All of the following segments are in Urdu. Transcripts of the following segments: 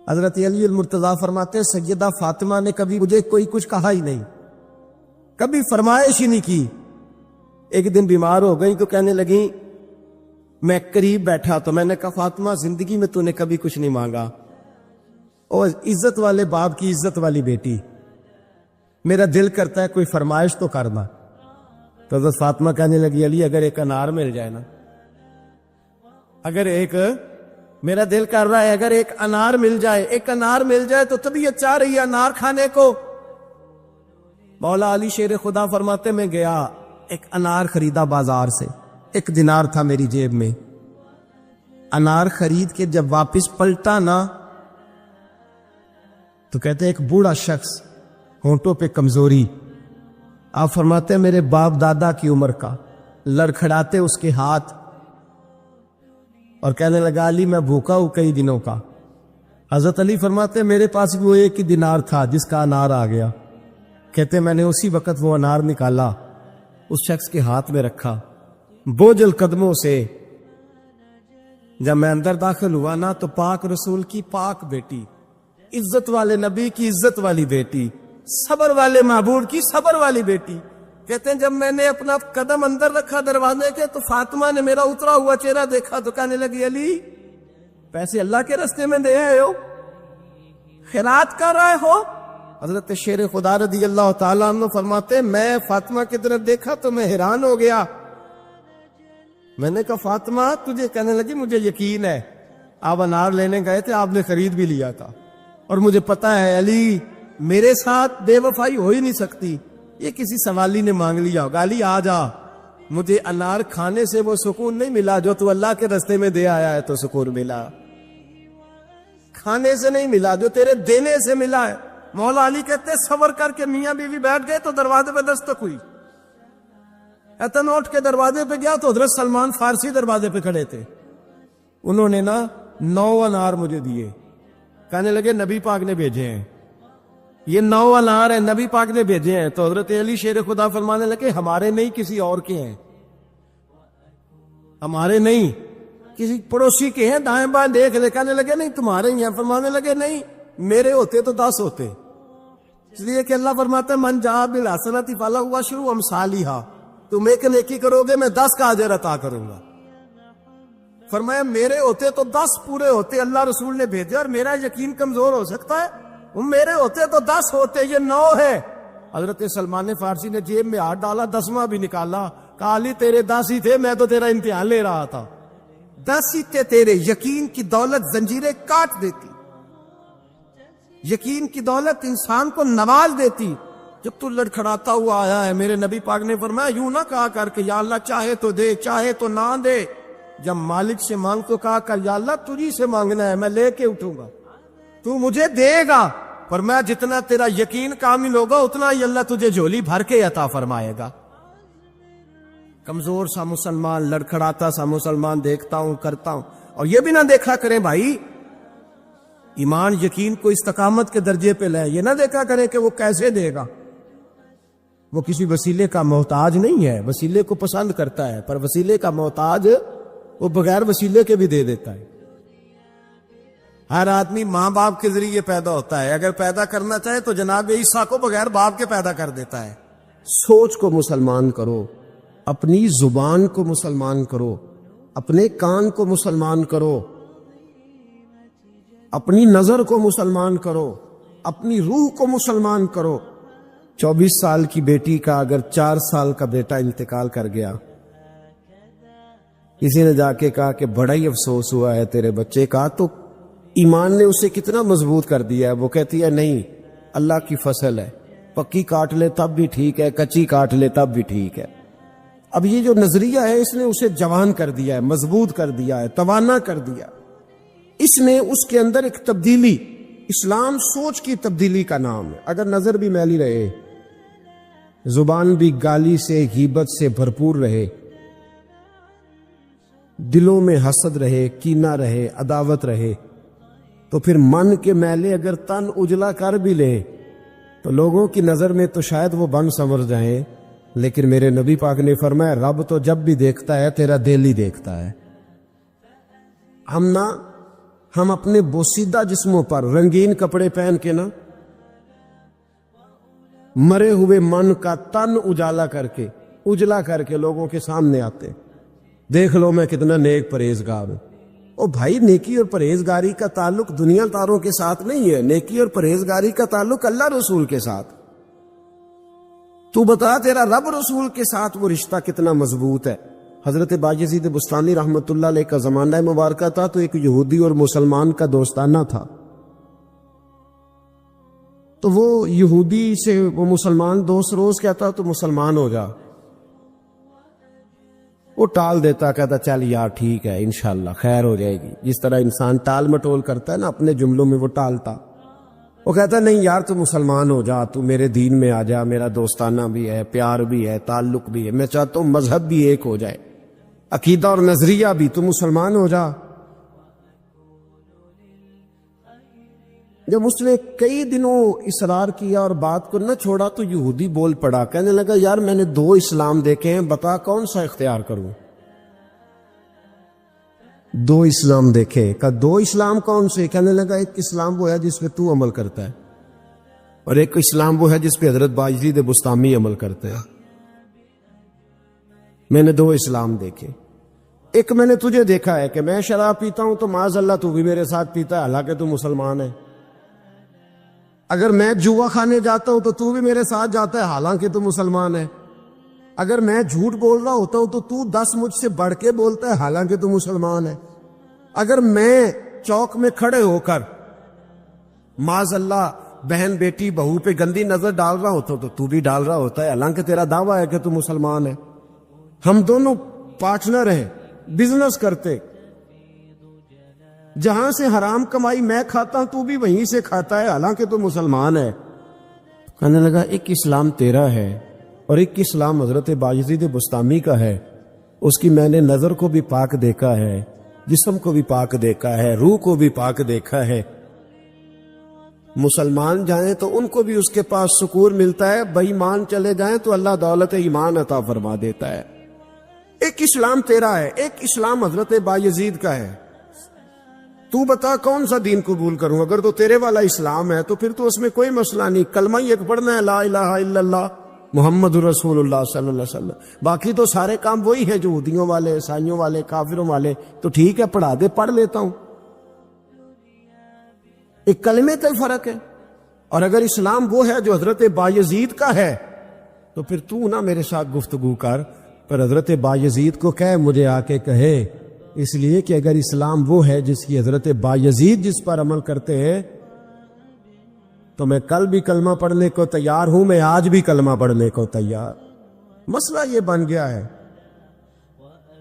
حضرت علی المرتضیٰ فرماتے ہیں سیدہ فاطمہ نے کبھی مجھے کوئی کچھ کہا ہی نہیں، کبھی فرمائش ہی نہیں کی۔ ایک دن بیمار ہو گئی تو کہنے لگیں، میں قریب بیٹھا تو میں نے کہا فاطمہ زندگی میں تو نے کبھی کچھ نہیں مانگا، اور عزت والے باپ کی عزت والی بیٹی، میرا دل کرتا ہے کوئی فرمائش تو کرنا۔ تو حضرت فاطمہ کہنے لگی علی اگر ایک انار مل جائے نا، اگر ایک، میرا دل کر رہا ہے اگر ایک انار مل جائے، ایک انار مل جائے تو طبیعت چاہ رہی ہے انار کھانے کو۔ مولا علی شیر خدا فرماتے میں گیا ایک انار خریدا بازار سے، 1 دینار تھا میری جیب میں، انار خرید کے جب واپس پلٹا نا تو کہتے ایک بوڑھا شخص، ہونٹوں پہ کمزوری، آپ فرماتے ہیں میرے باپ دادا کی عمر کا، لڑکھڑاتے اس کے ہاتھ اور کہنے لگا علی میں بھوکا ہوں کئی دنوں کا۔ حضرت علی فرماتے ہیں میرے پاس بھی وہ 1 ہی دینار تھا جس کا انار آ گیا۔ کہتے میں نے اسی وقت وہ انار نکالا، اس شخص کے ہاتھ میں رکھا، بوجھل قدموں سے جب میں اندر داخل ہوا نا تو پاک رسول کی پاک بیٹی، عزت والے نبی کی عزت والی بیٹی، صبر والے معبود کی صبر والی بیٹی، کہتے ہیں جب میں نے اپنا قدم اندر رکھا دروازے کے تو فاطمہ نے میرا اترا ہوا چہرہ دیکھا تو کہنے لگی علی پیسے اللہ کے راستے میں دے آئے ہو، خیرات کر رہے ہو؟ حضرت شیر خدا رضی اللہ تعالیٰ عنہ فرماتے میں فاطمہ کی طرف دیکھا تو میں حیران ہو گیا۔ میں نے کہا فاطمہ تجھے؟ کہنے لگی مجھے یقین ہے آپ انار لینے گئے تھے، آپ نے خرید بھی لیا تھا، اور مجھے پتا ہے علی میرے ساتھ بے وفائی ہو ہی نہیں سکتی، یہ کسی سوالی نے مانگ لیا ہوگا، علی آ جا، مجھے انار کھانے سے وہ سکون نہیں ملا جو تو اللہ کے راستے میں دے آیا ہے تو سکون ملا، کھانے سے نہیں ملا جو تیرے دینے سے ملا ہے۔ مولا علی کہتے صبر کر کے میاں بیوی بیٹھ گئے تو دروازے پہ دستک ہوئی، ایتن اٹھ کے دروازے پہ گیا تو حضرت سلمان فارسی دروازے پہ کھڑے تھے، انہوں نے 9 انار مجھے دیے، کہنے لگے نبی پاک نے بھیجے ہیں، یہ 9 انار ہیں نبی پاک نے بھیجے ہیں۔ تو حضرت علی شیر خدا فرمانے لگے ہمارے نہیں کسی اور کے ہیں، ہمارے نہیں کسی پڑوسی کے ہیں، دائیں بائیں دیکھ لے، کہنے لگے نہیں تمہارے ہی ہیں، فرمانے لگے نہیں میرے ہوتے تو 10 ہوتے، اس لیے کہ اللہ فرماتا ہے من جاء بالحسنۃ فلہ عشر امثالھا، تم ایک نیکی کرو گے میں 10 کا اجر عطا کروں گا۔ فرمایا میرے ہوتے تو 10 پورے ہوتے، اللہ رسول نے بھیجا، اور میرا یقین کمزور ہو سکتا ہے، میرے ہوتے تو 10 ہوتے، یہ 9 ہے۔ حضرت سلمان فارسی نے جیب میں ہاتھ ڈالا، 10واں بھی نکالا، کہا علی تیرے 10 ہی تھے، میں تو تیرا امتحان لے رہا تھا، 10 ہی تھے تیرے، یقین کی دولت زنجیریں کاٹ دیتی، یقین کی دولت انسان کو نواز دیتی۔ جب تو لڑکھڑاتا ہوا آیا ہے، میرے نبی پاک نے فرمایا یوں نہ کہا کر کے یا اللہ چاہے تو دے چاہے تو نہ دے، جب مالک سے مانگ تو کہا کر یا اللہ تجھی سے مانگنا ہے، میں لے کے اٹھوں گا، تو مجھے دے گا، پر میں جتنا تیرا یقین کامل ہوگا اتنا ہی اللہ تجھے جھولی بھر کے عطا فرمائے گا۔ کمزور سا مسلمان، لڑکھڑاتا سا مسلمان دیکھتا ہوں کرتا ہوں، اور یہ بھی نہ دیکھا کریں بھائی ایمان یقین کو استقامت کے درجے پہ لے، یہ نہ دیکھا کریں کہ وہ کیسے دے گا، وہ کسی وسیلے کا محتاج نہیں ہے، وسیلے کو پسند کرتا ہے، پر وسیلے کا محتاج وہ بغیر وسیلے کے بھی دے دیتا ہے۔ ہر آدمی ماں باپ کے ذریعے پیدا ہوتا ہے، اگر پیدا کرنا چاہے تو جناب عیسیٰ کو بغیر باپ کے پیدا کر دیتا ہے۔ سوچ کو مسلمان کرو، اپنی زبان کو مسلمان کرو، اپنے کان کو مسلمان کرو، اپنی نظر کو مسلمان کرو، اپنی روح کو مسلمان کرو۔ 24 سال کی بیٹی کا اگر 4 سال کا بیٹا انتقال کر گیا، کسی نے جا کے کہا کہ بڑا ہی افسوس ہوا ہے تیرے بچے کا، تو ایمان نے اسے کتنا مضبوط کر دیا ہے، وہ کہتی ہے نہیں اللہ کی فصل ہے، پکی کاٹ لے تب بھی ٹھیک ہے، کچی کاٹ لے تب بھی ٹھیک ہے۔ اب یہ جو نظریہ ہے اس نے اسے جوان کر دیا ہے، مضبوط کر دیا ہے، توانا کر دیا، اس نے اس کے اندر ایک تبدیلی، اسلام سوچ کی تبدیلی کا نام ہے۔ اگر نظر بھی میلی رہے، زبان بھی گالی سے غیبت سے بھرپور رہے، دلوں میں حسد رہے، کینہ رہے، عداوت رہے، تو پھر من کے میلے اگر تن اجلا کر بھی لیں تو لوگوں کی نظر میں تو شاید وہ بن سنور جائیں، لیکن میرے نبی پاک نے فرمایا رب تو جب بھی دیکھتا ہے تیرا دل ہی دیکھتا ہے۔ ہم نہ ہم اپنے بوسیدہ جسموں پر رنگین کپڑے پہن کے نا مرے ہوئے من کا تن اجالا کر کے لوگوں کے سامنے آتے، دیکھ لو میں کتنا نیک پرہیزگار ہوں۔ او بھائی، نیکی اور پرہیزگاری کا تعلق دنیا داروں کے ساتھ نہیں ہے، نیکی اور پرہیزگاری کا تعلق اللہ رسول کے ساتھ۔ تو بتا تیرا رب رسول کے ساتھ وہ رشتہ کتنا مضبوط ہے۔ حضرت بایزید بستانی رحمت اللہ علیہ کا زمانہ مبارکہ تھا تو ایک یہودی اور مسلمان کا دوستانہ تھا، تو وہ یہودی سے وہ مسلمان دوست روز کہتا تو مسلمان ہو جا، وہ ٹال دیتا، کہتا چل یار ٹھیک ہے انشاءاللہ خیر ہو جائے گی، جس طرح انسان ٹال مٹول کرتا ہے نا اپنے جملوں میں وہ ٹالتا، وہ کہتا نہیں یار تو مسلمان ہو جا، تو میرے دین میں آ جا، میرا دوستانہ بھی ہے، پیار بھی ہے، تعلق بھی ہے، میں چاہتا ہوں مذہب بھی ایک ہو جائے، عقیدہ اور نظریہ بھی، تو مسلمان ہو جا۔ جب اس نے کئی دنوں اصرار کیا اور بات کو نہ چھوڑا تو یہودی بول پڑا، کہنے لگا یار میں نے 2 اسلام دیکھے ہیں، بتا کون سا اختیار کروں؟ 2 اسلام دیکھے، کہا 2 اسلام کون سے؟ کہنے لگا ایک اسلام وہ ہے جس پہ تو عمل کرتا ہے، اور ایک اسلام وہ ہے جس پہ حضرت بایزید بستامی عمل کرتے ہیں۔ میں نے 2 اسلام دیکھے، ایک میں نے تجھے دیکھا ہے کہ میں شراب پیتا ہوں تو معاذ اللہ تو بھی میرے ساتھ پیتا ہے حالانکہ تو مسلمان ہے، اگر میں جوا کھانے جاتا ہوں تو بھی میرے ساتھ جاتا ہے حالانکہ تو مسلمان ہے، اگر میں جھوٹ بول رہا ہوتا ہوں تو 10 مجھ سے بڑھ کے بولتا ہے حالانکہ تو مسلمان ہے، اگر میں چوک میں کھڑے ہو کر معاذ اللہ بہن بیٹی بہو پہ گندی نظر ڈال رہا ہوتا ہوں تو بھی ڈال رہا ہوتا ہے حالانکہ تیرا دعویٰ ہے کہ تو مسلمان ہے، ہم دونوں پارٹنر ہیں، بزنس کرتے، جہاں سے حرام کمائی میں کھاتا ہوں تو بھی وہیں سے کھاتا ہے حالانکہ تو مسلمان ہے۔ کہنے لگا ایک اسلام تیرا ہے اور ایک اسلام حضرت بایزید بستامی کا ہے، اس کی میں نے نظر کو بھی پاک دیکھا ہے، جسم کو بھی پاک دیکھا ہے، روح کو بھی پاک دیکھا ہے، مسلمان جائیں تو ان کو بھی اس کے پاس سکون ملتا ہے، بے ایمان چلے جائیں تو اللہ دولت ایمان عطا فرما دیتا ہے۔ ایک اسلام تیرا ہے، ایک اسلام حضرت بایزید کا ہے، تو بتا کون سا دین قبول کروں؟ اگر تو تیرے والا اسلام ہے تو پھر تو اس میں کوئی مسئلہ نہیں، کلمہ ہی ایک پڑھنا ہے، لا الہ الا اللہ محمد رسول اللہ صلی اللہ علیہ وسلم، باقی تو سارے کام وہی ہیں جو یہودیوں والے، عیسائیوں والے، کافروں والے، تو ٹھیک ہے پڑھا دے، پڑھ لیتا ہوں، ایک کلمے کا فرق ہے۔ اور اگر اسلام وہ ہے جو حضرت بایزید کا ہے تو پھر تو نہ میرے ساتھ گفتگو کر، پر حضرت بایزید کو کہے مجھے آ کے کہے، اس لیے کہ اگر اسلام وہ ہے جس کی حضرت بایزید جس پر عمل کرتے ہیں تو میں کل بھی کلمہ پڑھنے کو تیار ہوں، میں آج بھی کلمہ پڑھنے کو تیار۔ مسئلہ یہ بن گیا ہے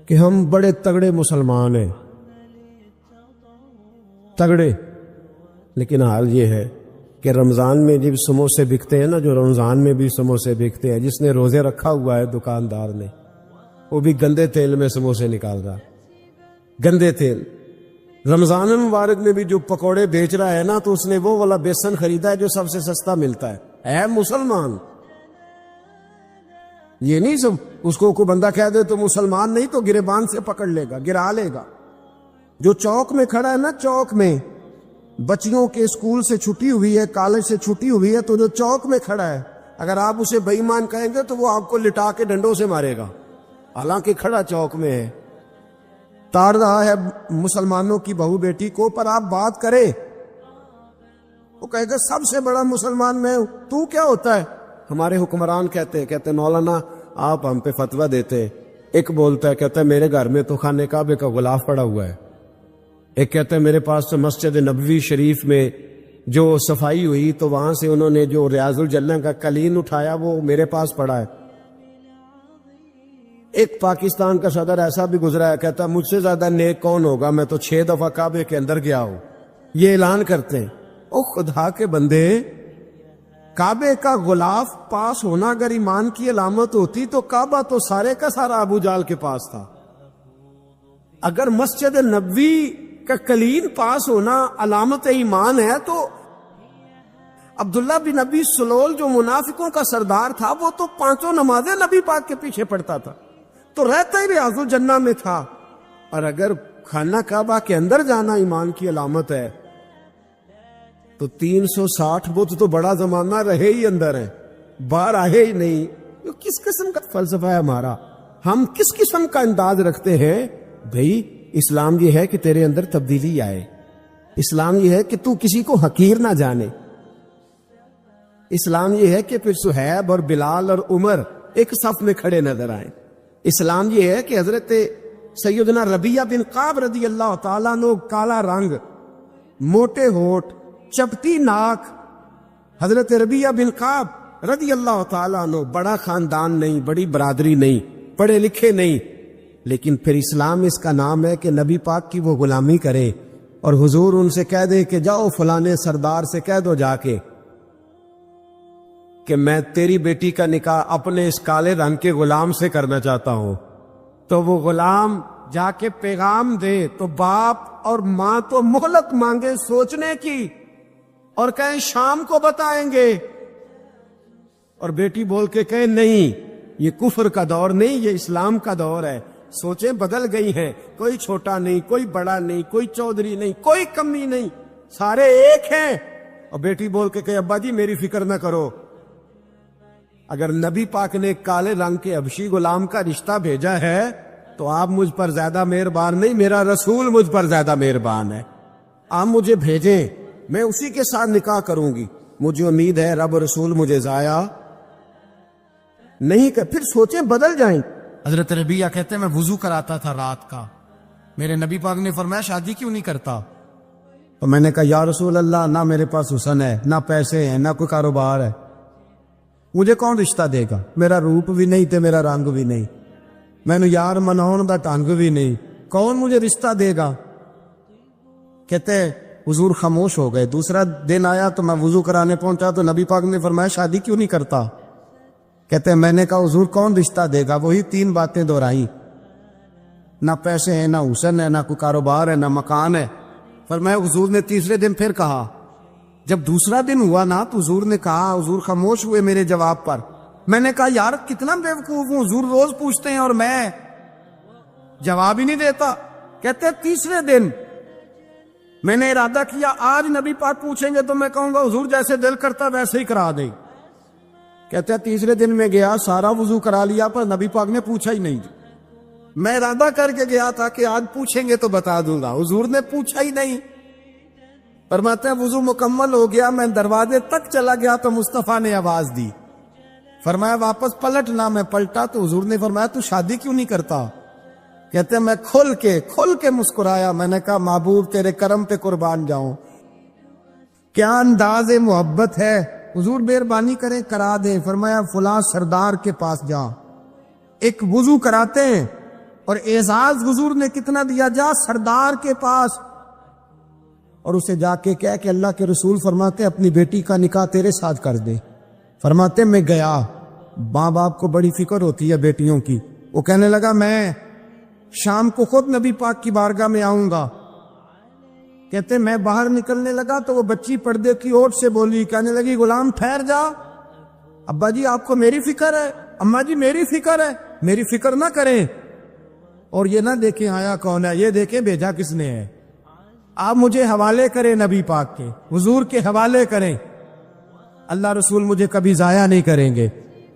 کہ ہم بڑے تگڑے مسلمان ہیں، تگڑے، لیکن حال یہ ہے کہ رمضان میں جب سموسے بکتے ہیں نا، جو رمضان میں بھی سموسے بکتے ہیں، جس نے روزے رکھا ہوا ہے دکاندار نے، وہ بھی گندے تیل میں سموسے نکال رہا، گندے تیل۔ رمضان مبارک میں بھی جو پکوڑے بیچ رہا ہے نا، تو اس نے وہ والا بیسن خریدا ہے جو سب سے سستا ملتا ہے مسلمان۔ یہ نہیں سب اس کو کوئی بندہ کہہ دے تو مسلمان نہیں، تو گریبان سے پکڑ لے گا، گرا لے گا۔ جو چوک میں کھڑا ہے نا، چوک میں بچیوں کے اسکول سے چھٹی ہوئی ہے، کالج سے چھٹی ہوئی ہے، تو جو چوک میں کھڑا ہے اگر آپ اسے بے ایمان کہیں گے تو وہ آپ کو لٹا کے ڈنڈوں سے مارے گا، حالانکہ کھڑا چوک میں ہے، تاڑ رہا ہے مسلمانوں کی بہو بیٹی کو، پر آپ بات کرے وہ کہے گا سب سے بڑا مسلمان میں ہوں، تو کیا ہوتا ہے؟ ہمارے حکمران کہتے مولانا آپ ہم پہ فتویٰ دیتے، ایک بولتا ہے کہتا ہے میرے گھر میں تو خانہ کعبے کا غلاف پڑا ہوا ہے، ایک کہتا ہے میرے پاس تو مسجد نبوی شریف میں جو صفائی ہوئی تو وہاں سے انہوں نے جو ریاض الجنہ کا قلین اٹھایا وہ میرے پاس پڑا ہے۔ ایک پاکستان کا صدر ایسا بھی گزرا ہے، کہتا مجھ سے زیادہ نیک کون ہوگا، میں تو 6 دفعہ کعبے کے اندر گیا ہوں، یہ اعلان کرتے ہیں۔ او خدا کے بندے، کعبے کا غلاف پاس ہونا اگر ایمان کی علامت ہوتی تو کعبہ تو سارے کا سارا ابو جال کے پاس تھا۔ اگر مسجد نبوی کا قلین پاس ہونا علامت ایمان ہے تو عبداللہ بن ابی سلول جو منافقوں کا سردار تھا وہ تو 5 نمازیں نبی پاک کے پیچھے پڑھتا تھا، تو رہتا ہی ریاض الجنہ میں تھا۔ اور اگر خانہ کعبہ کے اندر جانا ایمان کی علامت ہے تو 360 بت تو بڑا زمانہ رہے ہی اندر ہیں، باہر آئے ہی نہیں. یہ کس قسم کا فلسفہ ہے ہمارا؟ ہم کس قسم کا انداز رکھتے ہیں؟ بھئی اسلام یہ ہے کہ تیرے اندر تبدیلی آئے، اسلام یہ ہے کہ تو کسی کو حقیر نہ جانے، اسلام یہ ہے کہ پھر صہیب اور بلال اور عمر ایک صف میں کھڑے نظر آئیں. اسلام یہ ہے کہ حضرت سیدنا ربیہ بن قعب رضی اللہ تعالیٰ عنہ، کالا رنگ، موٹے ہونٹ، چپٹی ناک، حضرت ربیہ بن قعب رضی اللہ تعالیٰ عنہ، بڑا خاندان نہیں، بڑی برادری نہیں، پڑھے لکھے نہیں، لیکن پھر اسلام اس کا نام ہے کہ نبی پاک کی وہ غلامی کرے اور حضور ان سے کہہ دے کہ جاؤ فلانے سردار سے کہہ دو جا کے کہ میں تیری بیٹی کا نکاح اپنے اس کالے رنگ کے غلام سے کرنا چاہتا ہوں. تو وہ غلام جا کے پیغام دے تو باپ اور ماں تو مہلت مانگے سوچنے کی اور کہیں شام کو بتائیں گے، اور بیٹی بول کے کہیں نہیں یہ کفر کا دور نہیں، یہ اسلام کا دور ہے. سوچیں بدل گئی ہیں، کوئی چھوٹا نہیں، کوئی بڑا نہیں، کوئی چودھری نہیں، کوئی کمی نہیں، سارے ایک ہیں. اور بیٹی بول کے کہے ابا جی میری فکر نہ کرو، اگر نبی پاک نے کالے رنگ کے حبشی غلام کا رشتہ بھیجا ہے تو آپ مجھ پر زیادہ مہربان نہیں، میرا رسول مجھ پر زیادہ مہربان ہے. آپ مجھے بھیجیں، میں اسی کے ساتھ نکاح کروں گی. مجھے امید ہے رب رسول مجھے ضائع نہیں کر. پھر سوچیں بدل جائیں. حضرت ربیہ کہتے ہیں میں وضو کراتا تھا رات کا، میرے نبی پاک نے فرمایا شادی کیوں نہیں کرتا؟ تو میں نے کہا یا رسول اللہ نہ میرے پاس حسن ہے، نہ پیسے ہیں، نہ کوئی کاروبار ہے، مجھے کون رشتہ دے گا؟ میرا روپ بھی نہیں تے میرا رنگ بھی نہیں، میں نے یار مناؤن دا ٹانگ بھی نہیں، کون مجھے رشتہ دے گا؟ کہتے حضور خاموش ہو گئے. دوسرا دن آیا تو میں وضو کرانے پہنچا تو نبی پاک نے فرمایا شادی کیوں نہیں کرتا؟ کہتے ہیں میں نے کہا حضور کون رشتہ دے گا؟ وہی 3 باتیں دہرائی، نہ پیسے ہیں، نہ حسن ہے، نہ کوئی کاروبار ہے، نہ مکان ہے. فرمایا حضور نے تیسرے دن پھر کہا. جب دوسرا دن ہوا نا تو حضور نے کہا، حضور خاموش ہوئے میرے جواب پر. میں نے کہا یار کتنا بیوقوف ہوں، حضور روز پوچھتے ہیں اور میں جواب ہی نہیں دیتا. کہتے ہیں تیسرے دن میں نے ارادہ کیا آج نبی پاک پوچھیں گے تو میں کہوں گا حضور جیسے دل کرتا ویسے ہی کرا دیں. کہتے ہیں تیسرے دن میں گیا، سارا وضو کرا لیا پر نبی پاک نے پوچھا ہی نہیں. میں ارادہ کر کے گیا تھا کہ آج پوچھیں گے تو بتا دوں گا، حضور نے پوچھا ہی نہیں. فرماتے ہیں وضو مکمل ہو گیا، میں دروازے تک چلا گیا تو مصطفیٰ نے آواز دی. فرمایا واپس پلٹنا، میں پلٹا تو حضور نے فرمایا تو شادی کیوں نہیں کرتا؟ کہتے ہیں میں کھل کے مسکرایا. میں نے کہا محبوب تیرے کرم پہ قربان جاؤں، کیا انداز محبت ہے، حضور مہربانی کریں کرا دیں. فرمایا فلاں سردار کے پاس جا، ایک وضو کراتے ہیں، اور اعزاز حضور نے کتنا دیا، جا سردار کے پاس اور اسے جا کے کہہ کہ اللہ کے رسول فرماتے اپنی بیٹی کا نکاح تیرے ساتھ کر دے. فرماتے میں گیا، ماں باپ کو بڑی فکر ہوتی ہے بیٹیوں کی. وہ کہنے لگا میں شام کو خود نبی پاک کی بارگاہ میں آؤں گا. کہتے میں باہر نکلنے لگا تو وہ بچی پردے کی اوٹ سے بولی، کہنے لگی غلام ٹھہر جا، ابا جی آپ کو میری فکر ہے، اماں جی میری فکر ہے، میری فکر نہ کریں اور یہ نہ دیکھیں آیا کون ہے، یہ دیکھیں بھیجا کس نے ہے. آپ مجھے حوالے کریں نبی پاک کے، حضور کے حوالے کریں، اللہ رسول مجھے کبھی ضائع نہیں کریں گے.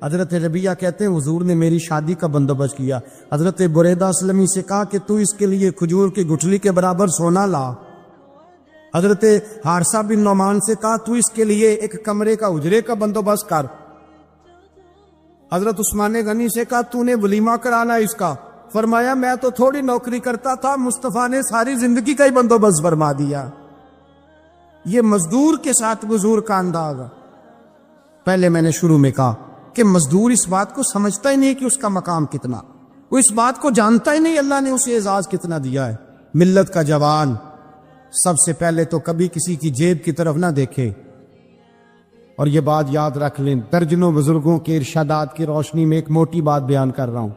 حضرت ربیہ کہتے ہیں حضور نے میری شادی کا بندوبست کیا. حضرت بریدہ اسلمی سے کہا کہ تو اس کے لیے کھجور کی گٹھلی کے برابر سونا لا. حضرت حارثہ بن نعمان سے کہا تو اس کے لیے ایک کمرے کا اجرے کا بندوبست کر. حضرت عثمان غنی سے کہا تو نے ولیمہ کرانا اس کا. فرمایا میں تو تھوڑی نوکری کرتا تھا، مصطفیٰ نے ساری زندگی کا ہی بندوبست فرما دیا. یہ مزدور کے ساتھ حضور کا انداز. پہلے میں نے شروع میں کہا کہ مزدور اس بات کو سمجھتا ہی نہیں کہ اس کا مقام کتنا، وہ اس بات کو جانتا ہی نہیں اللہ نے اسے اعزاز کتنا دیا ہے. ملت کا جوان سب سے پہلے تو کبھی کسی کی جیب کی طرف نہ دیکھے. اور یہ بات یاد رکھ لیں، درجنوں بزرگوں کے ارشادات کی روشنی میں ایک موٹی بات بیان کر رہا ہوں.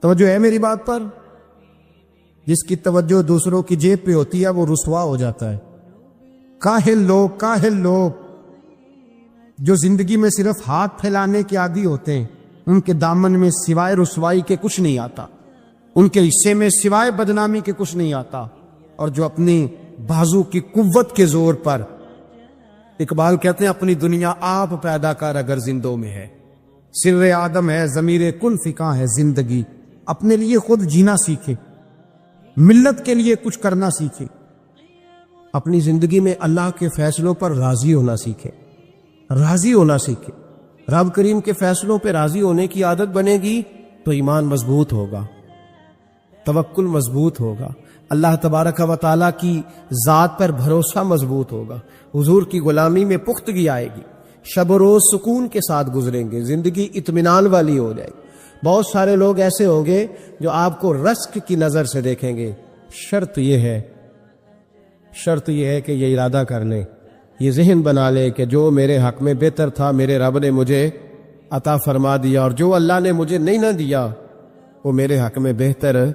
توجہ ہے میری بات پر؟ جس کی توجہ دوسروں کی جیب پہ ہوتی ہے وہ رسوا ہو جاتا ہے. کاہل لوگ جو زندگی میں صرف ہاتھ پھیلانے کے عادی ہوتے ہیں، ان کے دامن میں سوائے رسوائی کے کچھ نہیں آتا، ان کے حصے میں سوائے بدنامی کے کچھ نہیں آتا. اور جو اپنی بازو کی قوت کے زور پر، اقبال کہتے ہیں اپنی دنیا آپ پیدا کر اگر زندوں میں ہے، سر آدم ہے ضمیر کل فقاں ہے زندگی، اپنے لیے خود جینا سیکھے، ملت کے لیے کچھ کرنا سیکھے، اپنی زندگی میں اللہ کے فیصلوں پر راضی ہونا سیکھے، راضی ہونا سیکھے۔ رب کریم کے فیصلوں پہ راضی ہونے کی عادت بنے گی تو ایمان مضبوط ہوگا، توکل مضبوط ہوگا، اللہ تبارک و تعالیٰ کی ذات پر بھروسہ مضبوط ہوگا، حضور کی غلامی میں پختگی آئے گی، شب و روز سکون کے ساتھ گزریں گے، زندگی اطمینان والی ہو جائے گی۔ بہت سارے لوگ ایسے ہوں گے جو آپ کو رزق کی نظر سے دیکھیں گے، شرط یہ ہے کہ یہ ارادہ کر لیں، یہ ذہن بنا لے کہ جو میرے حق میں بہتر تھا میرے رب نے مجھے عطا فرما دیا، اور جو اللہ نے مجھے نہیں نہ دیا وہ میرے حق میں بہتر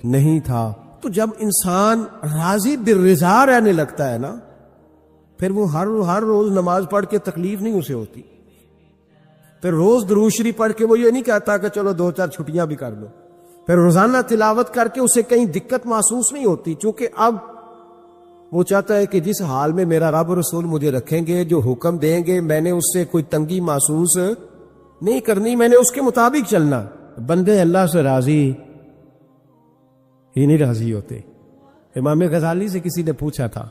نہیں تھا۔ تو جب انسان راضی بالرضا رہنے لگتا ہے نا، پھر وہ ہر روز نماز پڑھ کے تکلیف نہیں اسے ہوتی، پھر روز درود شریف پڑھ کے وہ یہ نہیں کہتا کہ چلو 2-4 چھٹیاں بھی کر لو، پھر روزانہ تلاوت کر کے اسے کہیں دقت محسوس نہیں ہوتی، چونکہ اب وہ چاہتا ہے کہ جس حال میں میرا رب رسول مجھے رکھیں گے، جو حکم دیں گے میں نے اس سے کوئی تنگی محسوس نہیں کرنی، میں نے اس کے مطابق چلنا۔ بندے اللہ سے راضی ہی نہیں راضی ہوتے۔ امام غزالی سے کسی نے پوچھا تھا،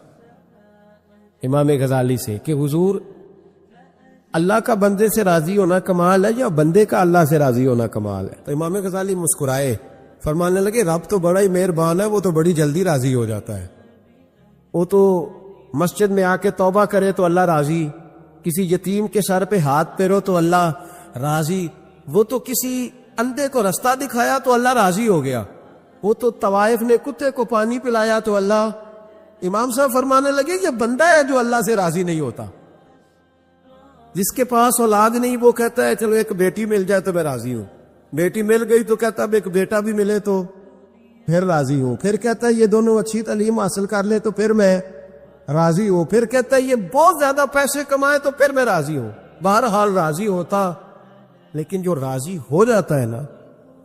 امام غزالی سے، کہ حضور اللہ کا بندے سے راضی ہونا کمال ہے یا بندے کا اللہ سے راضی ہونا کمال ہے؟ تو امام غزالی مسکرائے، فرمانے لگے رب تو بڑا ہی مہربان ہے، وہ تو بڑی جلدی راضی ہو جاتا ہے، وہ تو مسجد میں آ کے توبہ کرے تو اللہ راضی، کسی یتیم کے سر پہ ہاتھ پھیرو تو اللہ راضی، وہ تو کسی اندھے کو رستہ دکھایا تو اللہ راضی ہو گیا، وہ تو طوائف نے کتے کو پانی پلایا تو اللہ۔ امام صاحب فرمانے لگے یہ بندہ ہے جو اللہ سے راضی نہیں ہوتا، جس کے پاس اولاد نہیں وہ کہتا ہے چلو ایک بیٹی مل جائے تو میں راضی ہوں، بیٹی مل گئی تو کہتا ہے ایک بیٹا بھی ملے تو پھر راضی ہوں، پھر کہتا ہے یہ دونوں اچھی تعلیم حاصل کر لے تو پھر میں راضی ہوں، پھر کہتا ہے یہ بہت زیادہ پیسے کمائے تو پھر میں راضی ہوں۔ بہرحال راضی ہوتا، لیکن جو راضی ہو جاتا ہے نا،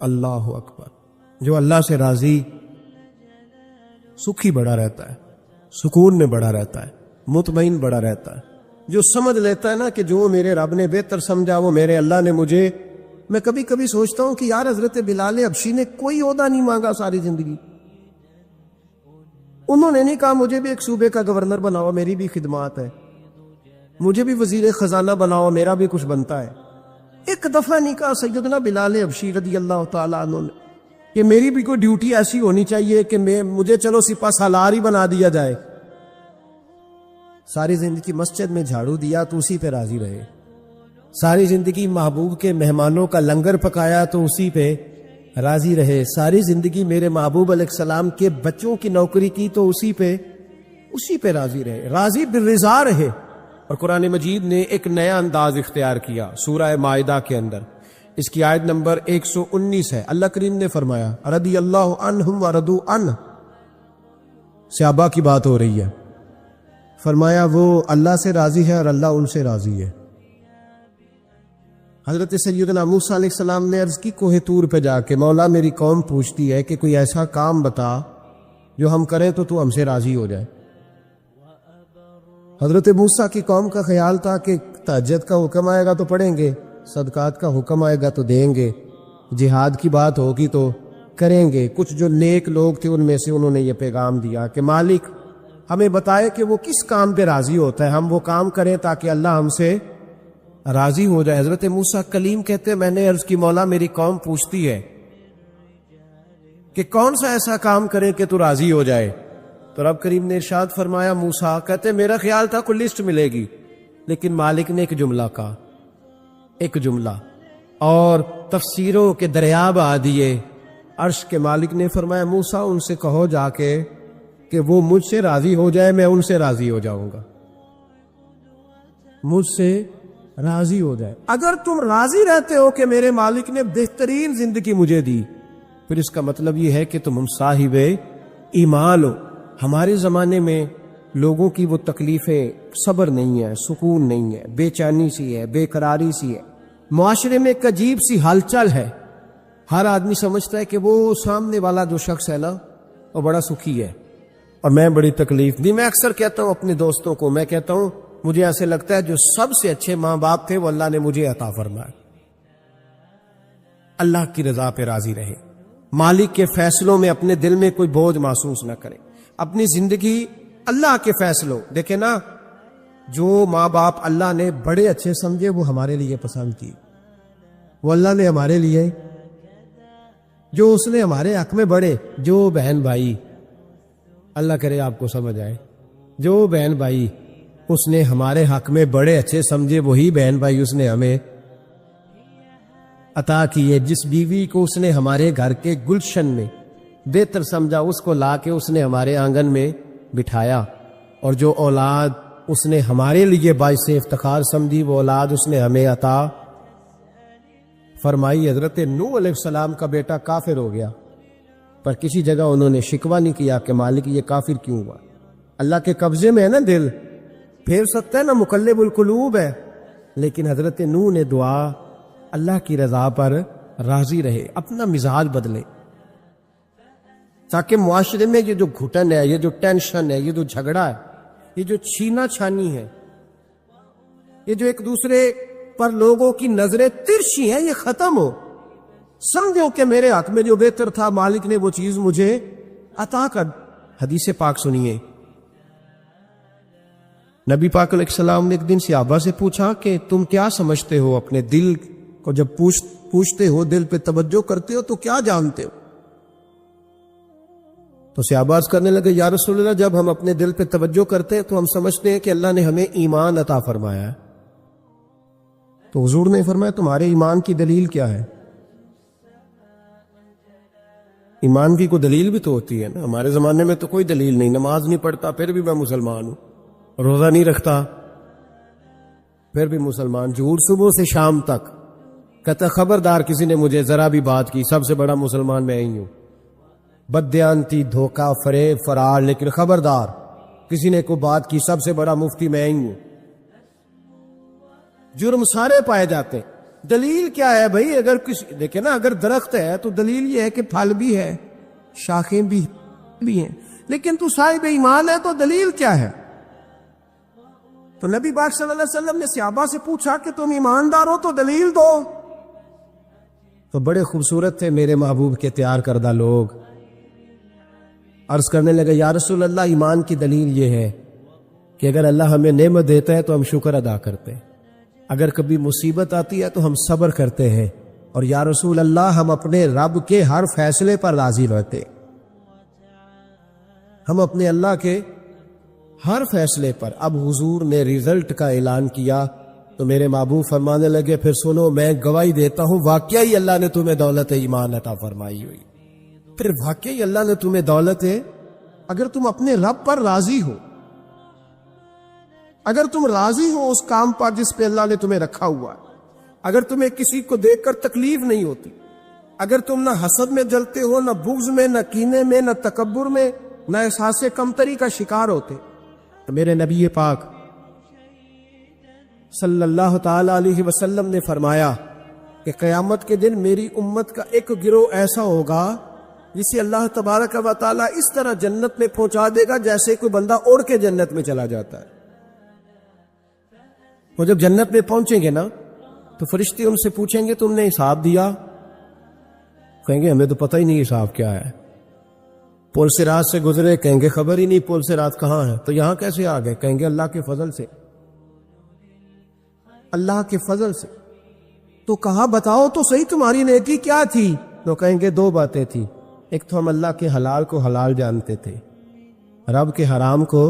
اللہ اکبر، جو اللہ سے راضی، سکھی بڑا رہتا ہے، سکون میں بڑا رہتا ہے، مطمئن بڑا رہتا ہے، جو سمجھ لیتا ہے نا کہ جو میرے رب نے بہتر سمجھا وہ میرے اللہ نے مجھے۔ میں کبھی کبھی سوچتا ہوں کہ یار حضرت بلال حبشی نے کوئی عہدہ نہیں مانگا ساری زندگی، انہوں نے نہیں کہا مجھے بھی ایک صوبے کا گورنر بناؤ میری بھی خدمات ہے، مجھے بھی وزیر خزانہ بناؤ میرا بھی کچھ بنتا ہے۔ ایک دفعہ نہیں کہا سیدنا بلال حبشی رضی اللہ تعالیٰ عنہ نے کہ میری بھی کوئی ڈیوٹی ایسی ہونی چاہیے کہ مجھے چلو سپہ سالار ہی بنا دیا جائے۔ ساری زندگی مسجد میں جھاڑو دیا تو اسی پہ راضی رہے، ساری زندگی محبوب کے مہمانوں کا لنگر پکایا تو اسی پہ راضی رہے، ساری زندگی میرے محبوب علیہ السلام کے بچوں کی نوکری کی تو اسی پہ راضی رہے، راضی بالرضا رہے۔ اور قرآن مجید نے ایک نیا انداز اختیار کیا سورہ مائدہ کے اندر، اس کی آیت نمبر 119 ہے۔ اللہ کریم نے فرمایا رضی اللہ عنہم ورضوا عنہ، صحابہ کی بات ہو رہی ہے، فرمایا وہ اللہ سے راضی ہے اور اللہ ان سے راضی ہے۔ حضرت سیدنا موسیٰ علیہ السلام نے عرض کی کوہ طور پہ جا کے، مولا میری قوم پوچھتی ہے کہ کوئی ایسا کام بتا جو ہم کریں تو ہم سے راضی ہو جائے۔ حضرت موسیٰ کی قوم کا خیال تھا کہ تہجد کا حکم آئے گا تو پڑھیں گے، صدقات کا حکم آئے گا تو دیں گے، جہاد کی بات ہوگی تو کریں گے۔ کچھ جو نیک لوگ تھے ان میں سے انہوں نے یہ پیغام دیا کہ مالک ہمیں بتائے کہ وہ کس کام پہ راضی ہوتا ہے، ہم وہ کام کریں تاکہ اللہ ہم سے راضی ہو جائے۔ حضرت موسیٰ کلیم کہتے میں نے عرض کی مولا میری قوم پوچھتی ہے کہ کون سا ایسا کام کریں کہ تو راضی ہو جائے، تو رب کریم نے ارشاد فرمایا موسیٰ کہتے میرا خیال تھا کوئی لسٹ ملے گی، لیکن مالک نے ایک جملہ کہا، ایک جملہ، اور تفسیروں کے دریا بہا دیے۔ عرش کے مالک نے فرمایا موسیٰ ان سے کہو جا کے کہ وہ مجھ سے راضی ہو جائے میں ان سے راضی ہو جاؤں گا، مجھ سے راضی ہو جائے۔ اگر تم راضی رہتے ہو کہ میرے مالک نے بہترین زندگی مجھے دی، پھر اس کا مطلب یہ ہے کہ تم صاحب ایمان ہو۔ ہمارے زمانے میں لوگوں کی وہ تکلیفیں، صبر نہیں ہے، سکون نہیں ہے، بے چینی سی ہے، بے قراری سی ہے، معاشرے میں ایک عجیب سی ہلچل ہے۔ ہر آدمی سمجھتا ہے کہ وہ سامنے والا جو شخص ہے نا وہ بڑا سکھی ہے، اور میں بڑی تکلیف دی. میں اکثر کہتا ہوں اپنے دوستوں کو، میں کہتا ہوں مجھے ایسے لگتا ہے جو سب سے اچھے ماں باپ تھے وہ اللہ نے مجھے عطا فرمایا. اللہ کی رضا پہ راضی رہے، مالک کے فیصلوں میں اپنے دل میں کوئی بوجھ محسوس نہ کرے، اپنی زندگی اللہ کے فیصلوں. دیکھیں نا، جو ماں باپ اللہ نے بڑے اچھے سمجھے وہ ہمارے لیے پسند کی، وہ اللہ نے ہمارے لیے جو اس نے ہمارے حق میں بڑے، جو بہن بھائی، اللہ کرے آپ کو سمجھ آئے، جو بہن بھائی اس نے ہمارے حق میں بڑے اچھے سمجھے وہی بہن بھائی اس نے ہمیں عطا کیے. جس بیوی کو اس نے ہمارے گھر کے گلشن میں بہتر سمجھا اس کو لا کے اس نے ہمارے آنگن میں بٹھایا، اور جو اولاد اس نے ہمارے لیے باعث افتخار سمجھی وہ اولاد اس نے ہمیں عطا فرمائی. حضرت نوح علیہ السلام کا بیٹا کافر ہو گیا، پر کسی جگہ انہوں نے شکوہ نہیں کیا کہ مالک یہ کافر کیوں ہوا. اللہ کے قبضے میں ہے نا دل، پھیر سکتا ہے نا، مقلب القلوب ہے. لیکن حضرت نوح نے دعا اللہ کی رضا پر راضی رہے، اپنا مزاج بدلے، تاکہ معاشرے میں یہ جو گھٹن ہے، یہ جو ٹینشن ہے، یہ جو جھگڑا ہے، یہ جو چھینا چھانی ہے، یہ جو ایک دوسرے پر لوگوں کی نظریں ترچھی ہیں، یہ ختم ہو. سمجھو کہ میرے حق میں جو بہتر تھا مالک نے وہ چیز مجھے عطا کر. حدیث پاک سنیے، نبی پاک علیہ السلام نے ایک دن صحابہ سے پوچھا کہ تم کیا سمجھتے ہو؟ اپنے دل کو جب پوچھتے ہو، دل پہ توجہ کرتے ہو تو کیا جانتے ہو؟ تو صحابہ عرض کرنے لگے یا رسول اللہ، جب ہم اپنے دل پہ توجہ کرتے ہیں تو ہم سمجھتے ہیں کہ اللہ نے ہمیں ایمان عطا فرمایا ہے. تو حضور نے فرمایا تمہارے ایمان کی دلیل کیا ہے؟ ایمان کی کوئی دلیل بھی تو ہوتی ہے نا. ہمارے زمانے میں تو کوئی دلیل نہیں، نماز نہیں پڑھتا پھر بھی میں مسلمان ہوں، روزہ نہیں رکھتا پھر بھی مسلمان، جھوٹ صبح سے شام تک. کہتا خبردار کسی نے مجھے ذرا بھی بات کی، سب سے بڑا مسلمان میں ہی ہوں. بددیانتی، دھوکہ، فریب، فرار، لیکن خبردار کسی نے کوئی بات کی، سب سے بڑا مفتی میں ہی ہوں. جرم سارے پائے جاتے ہیں. دلیل کیا ہے بھائی؟ اگر کسی دیکھیں نا، اگر درخت ہے تو دلیل یہ ہے کہ پھل بھی ہے، شاخیں بھی ہیں، لیکن تو صاحب ایمان ہے تو دلیل کیا ہے؟ تو نبی پاک صلی اللہ علیہ وسلم نے صحابہ سے پوچھا کہ تم ایماندار ہو تو دلیل دو. تو بڑے خوبصورت تھے میرے محبوب کے تیار کردہ لوگ. عرض کرنے لگے یا رسول اللہ، ایمان کی دلیل یہ ہے کہ اگر اللہ ہمیں نعمت دیتا ہے تو ہم شکر ادا کرتے ہیں، اگر کبھی مصیبت آتی ہے تو ہم صبر کرتے ہیں، اور یا رسول اللہ ہم اپنے رب کے ہر فیصلے پر راضی رہتے. ہم اپنے اللہ کے ہر فیصلے پر. اب حضور نے رزلٹ کا اعلان کیا تو میرے محبوب فرمانے لگے پھر سنو، میں گواہی دیتا ہوں واقعی اللہ نے تمہیں دولت ایمان عطا فرمائی ہوئی. پھر واقعی اللہ نے تمہیں دولت ہے، اگر تم اپنے رب پر راضی ہو، اگر تم راضی ہو اس کام پر جس پہ اللہ نے تمہیں رکھا ہوا ہے، اگر تمہیں کسی کو دیکھ کر تکلیف نہیں ہوتی، اگر تم نہ حسد میں جلتے ہو، نہ بغض میں، نہ کینے میں، نہ تکبر میں، نہ احساس کمتری کا شکار ہوتے، تو میرے نبی پاک صلی اللہ تعالی علیہ وسلم نے فرمایا کہ قیامت کے دن میری امت کا ایک گروہ ایسا ہوگا جسے اللہ تبارک و تعالی اس طرح جنت میں پہنچا دے گا جیسے کوئی بندہ اڑ کے جنت میں چلا جاتا ہے. وہ جب جنت میں پہنچیں گے نا تو فرشتے ان سے پوچھیں گے تم نے حساب دیا؟ کہیں گے ہمیں تو پتہ ہی نہیں حساب کیا ہے. پل سے رات سے گزرے؟ کہیں گے خبر ہی نہیں پل سے رات کہاں ہے. تو یہاں کیسے آ گئے؟ کہیں گے اللہ کے فضل سے، اللہ کے فضل سے. تو کہا بتاؤ تو صحیح تمہاری نیکی کیا تھی؟ تو کہیں گے دو باتیں تھی. ایک تو ہم اللہ کے حلال کو حلال جانتے تھے، رب کے حرام کو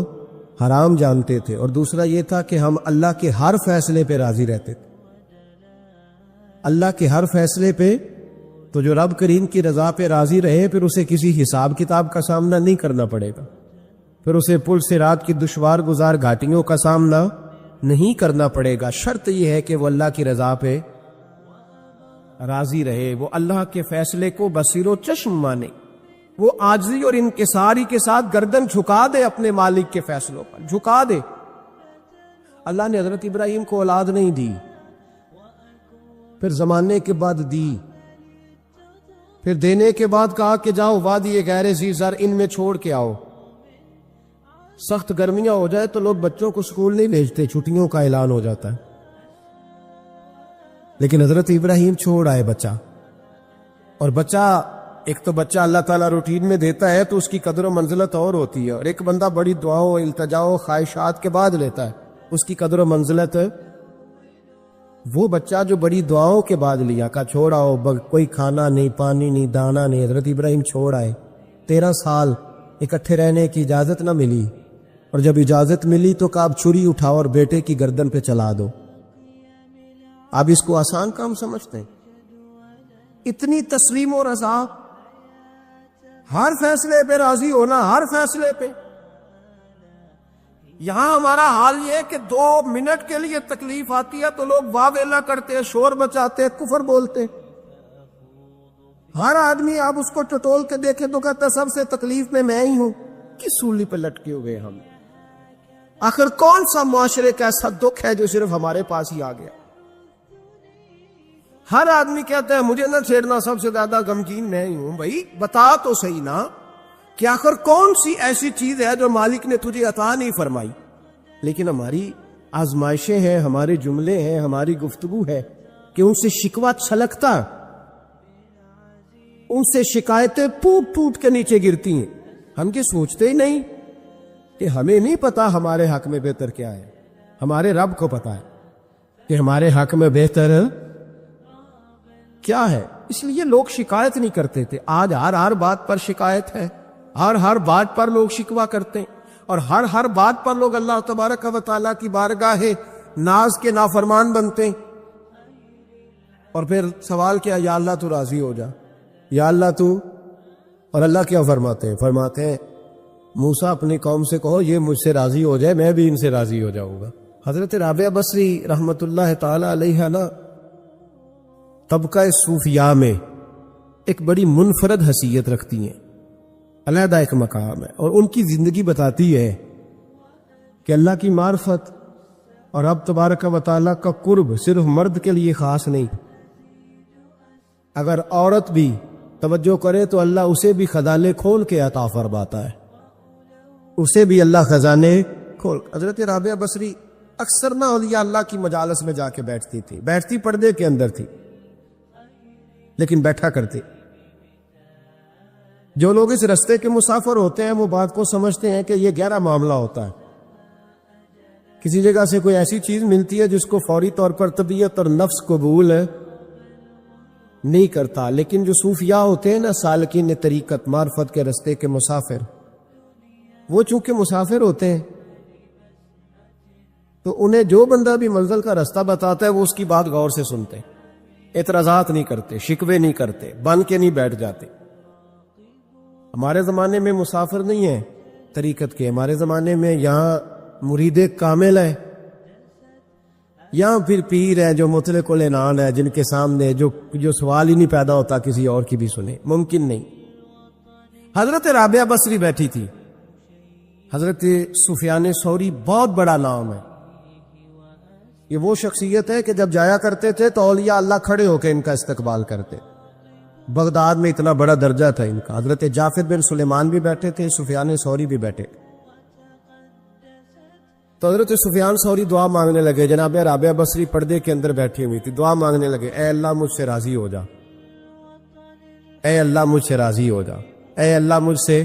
حرام جانتے تھے، اور دوسرا یہ تھا کہ ہم اللہ کے ہر فیصلے پہ راضی رہتے تھے. اللہ کے ہر فیصلے پہ، تو جو رب کریم کی رضا پہ راضی رہے پھر اسے کسی حساب کتاب کا سامنا نہیں کرنا پڑے گا، پھر اسے پل سے رات کی دشوار گزار گھاٹیوں کا سامنا نہیں کرنا پڑے گا. شرط یہ ہے کہ وہ اللہ کی رضا پہ راضی رہے، وہ اللہ کے فیصلے کو بصیر و چشم مانے، وہ عاجزی اور انکساری کے ساتھ گردن جھکا دے اپنے مالک کے فیصلوں پر، جھکا دے. اللہ نے حضرت ابراہیم کو اولاد نہیں دی، پھر زمانے کے بعد دی، پھر دینے کے بعد کہا کہ جاؤ وادی غیر ذی زر ان میں چھوڑ کے آؤ. سخت گرمیاں ہو جائے تو لوگ بچوں کو اسکول نہیں بھیجتے، چھٹیوں کا اعلان ہو جاتا ہے، لیکن حضرت ابراہیم چھوڑ آئے بچہ. اور بچہ، ایک تو بچہ اللہ تعالیٰ روٹین میں دیتا ہے تو اس کی قدر و منزلت اور ہوتی ہے، اور ایک بندہ بڑی دعاؤں، التجاؤں، خواہشات کے بعد لیتا ہے، اس کی قدر و منزلت ہے. وہ بچہ جو بڑی دعاؤں کے بعد لیا، کا چھوڑ آؤ، کوئی کھانا نہیں، پانی نہیں، دانا نہیں، حضرت ابراہیم چھوڑ آئے. 13 سال اکٹھے رہنے کی اجازت نہ ملی، اور جب اجازت ملی تو کہا اب چھری اٹھاؤ اور بیٹے کی گردن پہ چلا دو. آپ اس کو آسان کام سمجھتے ہیں؟ اتنی تسلیم و رضا، ہر فیصلے پہ راضی ہونا، ہر فیصلے پہ. یہاں ہمارا حال یہ ہے کہ 2 منٹ کے لیے تکلیف آتی ہے تو لوگ واہ ویلا کرتے ہیں، شور مچاتے ہیں، کفر بولتے ہیں. ہر آدمی آپ اس کو ٹٹول کے دیکھیں تو کہتا ہے سب سے تکلیف میں ہی ہوں. کس سولی پہ لٹکے ہوئے ہم؟ آخر کون سا معاشرے کا ایسا دکھ ہے جو صرف ہمارے پاس ہی آ گیا؟ ہر آدمی کہتا ہے مجھے نہ چھیڑنا، سب سے زیادہ غمگین میں ہی ہوں. بھائی بتا تو صحیح نا کہ آخر کون سی ایسی چیز ہے جو مالک نے تجھے عطا نہیں فرمائی؟ لیکن ہماری آزمائشیں ہیں، ہمارے جملے ہیں، ہماری گفتگو ہے کہ ان سے شکوہ چھلکتا، ان سے شکایتیں ٹوٹ ٹوٹ کے نیچے گرتی ہیں. ہم یہ سوچتے ہی نہیں کہ ہمیں نہیں پتا ہمارے حق میں بہتر کیا ہے. ہمارے رب کو پتا ہے کہ ہمارے حق میں بہتر کیا ہے. اس لیے لوگ شکایت نہیں کرتے تھے. آج ہر بات پر شکایت ہے، ہر بات پر لوگ شکوہ کرتے ہیں، اور ہر بات پر لوگ اللہ تبارک و تعالیٰ کی بارگاہ ناز کے نافرمان بنتے ہیں. اور پھر سوال کیا، یا اللہ تو راضی ہو جا، یا اللہ تو. اور اللہ کیا فرماتے ہیں موسیٰ اپنی قوم سے کہو یہ مجھ سے راضی ہو جائے، میں بھی ان سے راضی ہو جاؤں گا. حضرت رابعہ بصری رحمت اللہ تعالی علیہ نا طبقہ صوفیاء میں ایک بڑی منفرد حیثیت رکھتی ہیں، علیحدہ ایک مقام ہے. اور ان کی زندگی بتاتی ہے کہ اللہ کی معرفت اور رب تبارک و تعالیٰ کا قرب صرف مرد کے لیے خاص نہیں. اگر عورت بھی توجہ کرے تو اللہ اسے بھی خزانے کھول کے عطا فرماتا ہے، اسے بھی اللہ خزانے کھول. حضرت رابعہ بصری اکثر نہ اولیاء اللہ کی مجالس میں جا کے بیٹھتی تھی، بیٹھتی پردے کے اندر تھی لیکن بیٹھا کرتے. جو لوگ اس رستے کے مسافر ہوتے ہیں وہ بات کو سمجھتے ہیں کہ یہ گہرا معاملہ ہوتا ہے. کسی جگہ سے کوئی ایسی چیز ملتی ہے جس کو فوری طور پر طبیعت اور نفس قبول نہیں کرتا، لیکن جو صوفیاء ہوتے ہیں نا، سالکین طریقت، معرفت کے رستے کے مسافر، وہ چونکہ مسافر ہوتے ہیں تو انہیں جو بندہ بھی منزل کا رستہ بتاتا ہے وہ اس کی بات غور سے سنتے ہیں، اعتراضات نہیں کرتے، شکوے نہیں کرتے، بن کے نہیں بیٹھ جاتے. ہمارے زمانے میں مسافر نہیں ہے طریقت کے، ہمارے زمانے میں یہاں مرید کامل ہے، یہاں پھر پیر ہے جو مطلق العنان ہے، جن کے سامنے جو سوال ہی نہیں پیدا ہوتا کسی اور کی بھی سنے، ممکن نہیں. حضرت رابعہ بصری بیٹھی تھی. حضرت سفیان ثوری بہت بڑا نام ہے، یہ وہ شخصیت ہے کہ جب جایا کرتے تھے تو اولیاء اللہ کھڑے ہو کے ان کا استقبال کرتے. بغداد میں اتنا بڑا درجہ تھا ان کا. حضرت جعفر بن سلیمان بھی بیٹھے تھے، سفیان ثوری بھی بیٹھے. تو حضرت سفیان ثوری دعا مانگنے لگے. جناب رابعہ بصری پردے کے اندر بیٹھی ہوئی تھی، دعا مانگنے لگے، اے اللہ مجھ سے راضی ہو جا، اے اللہ مجھ سے راضی ہو جا، اے اللہ مجھ سے.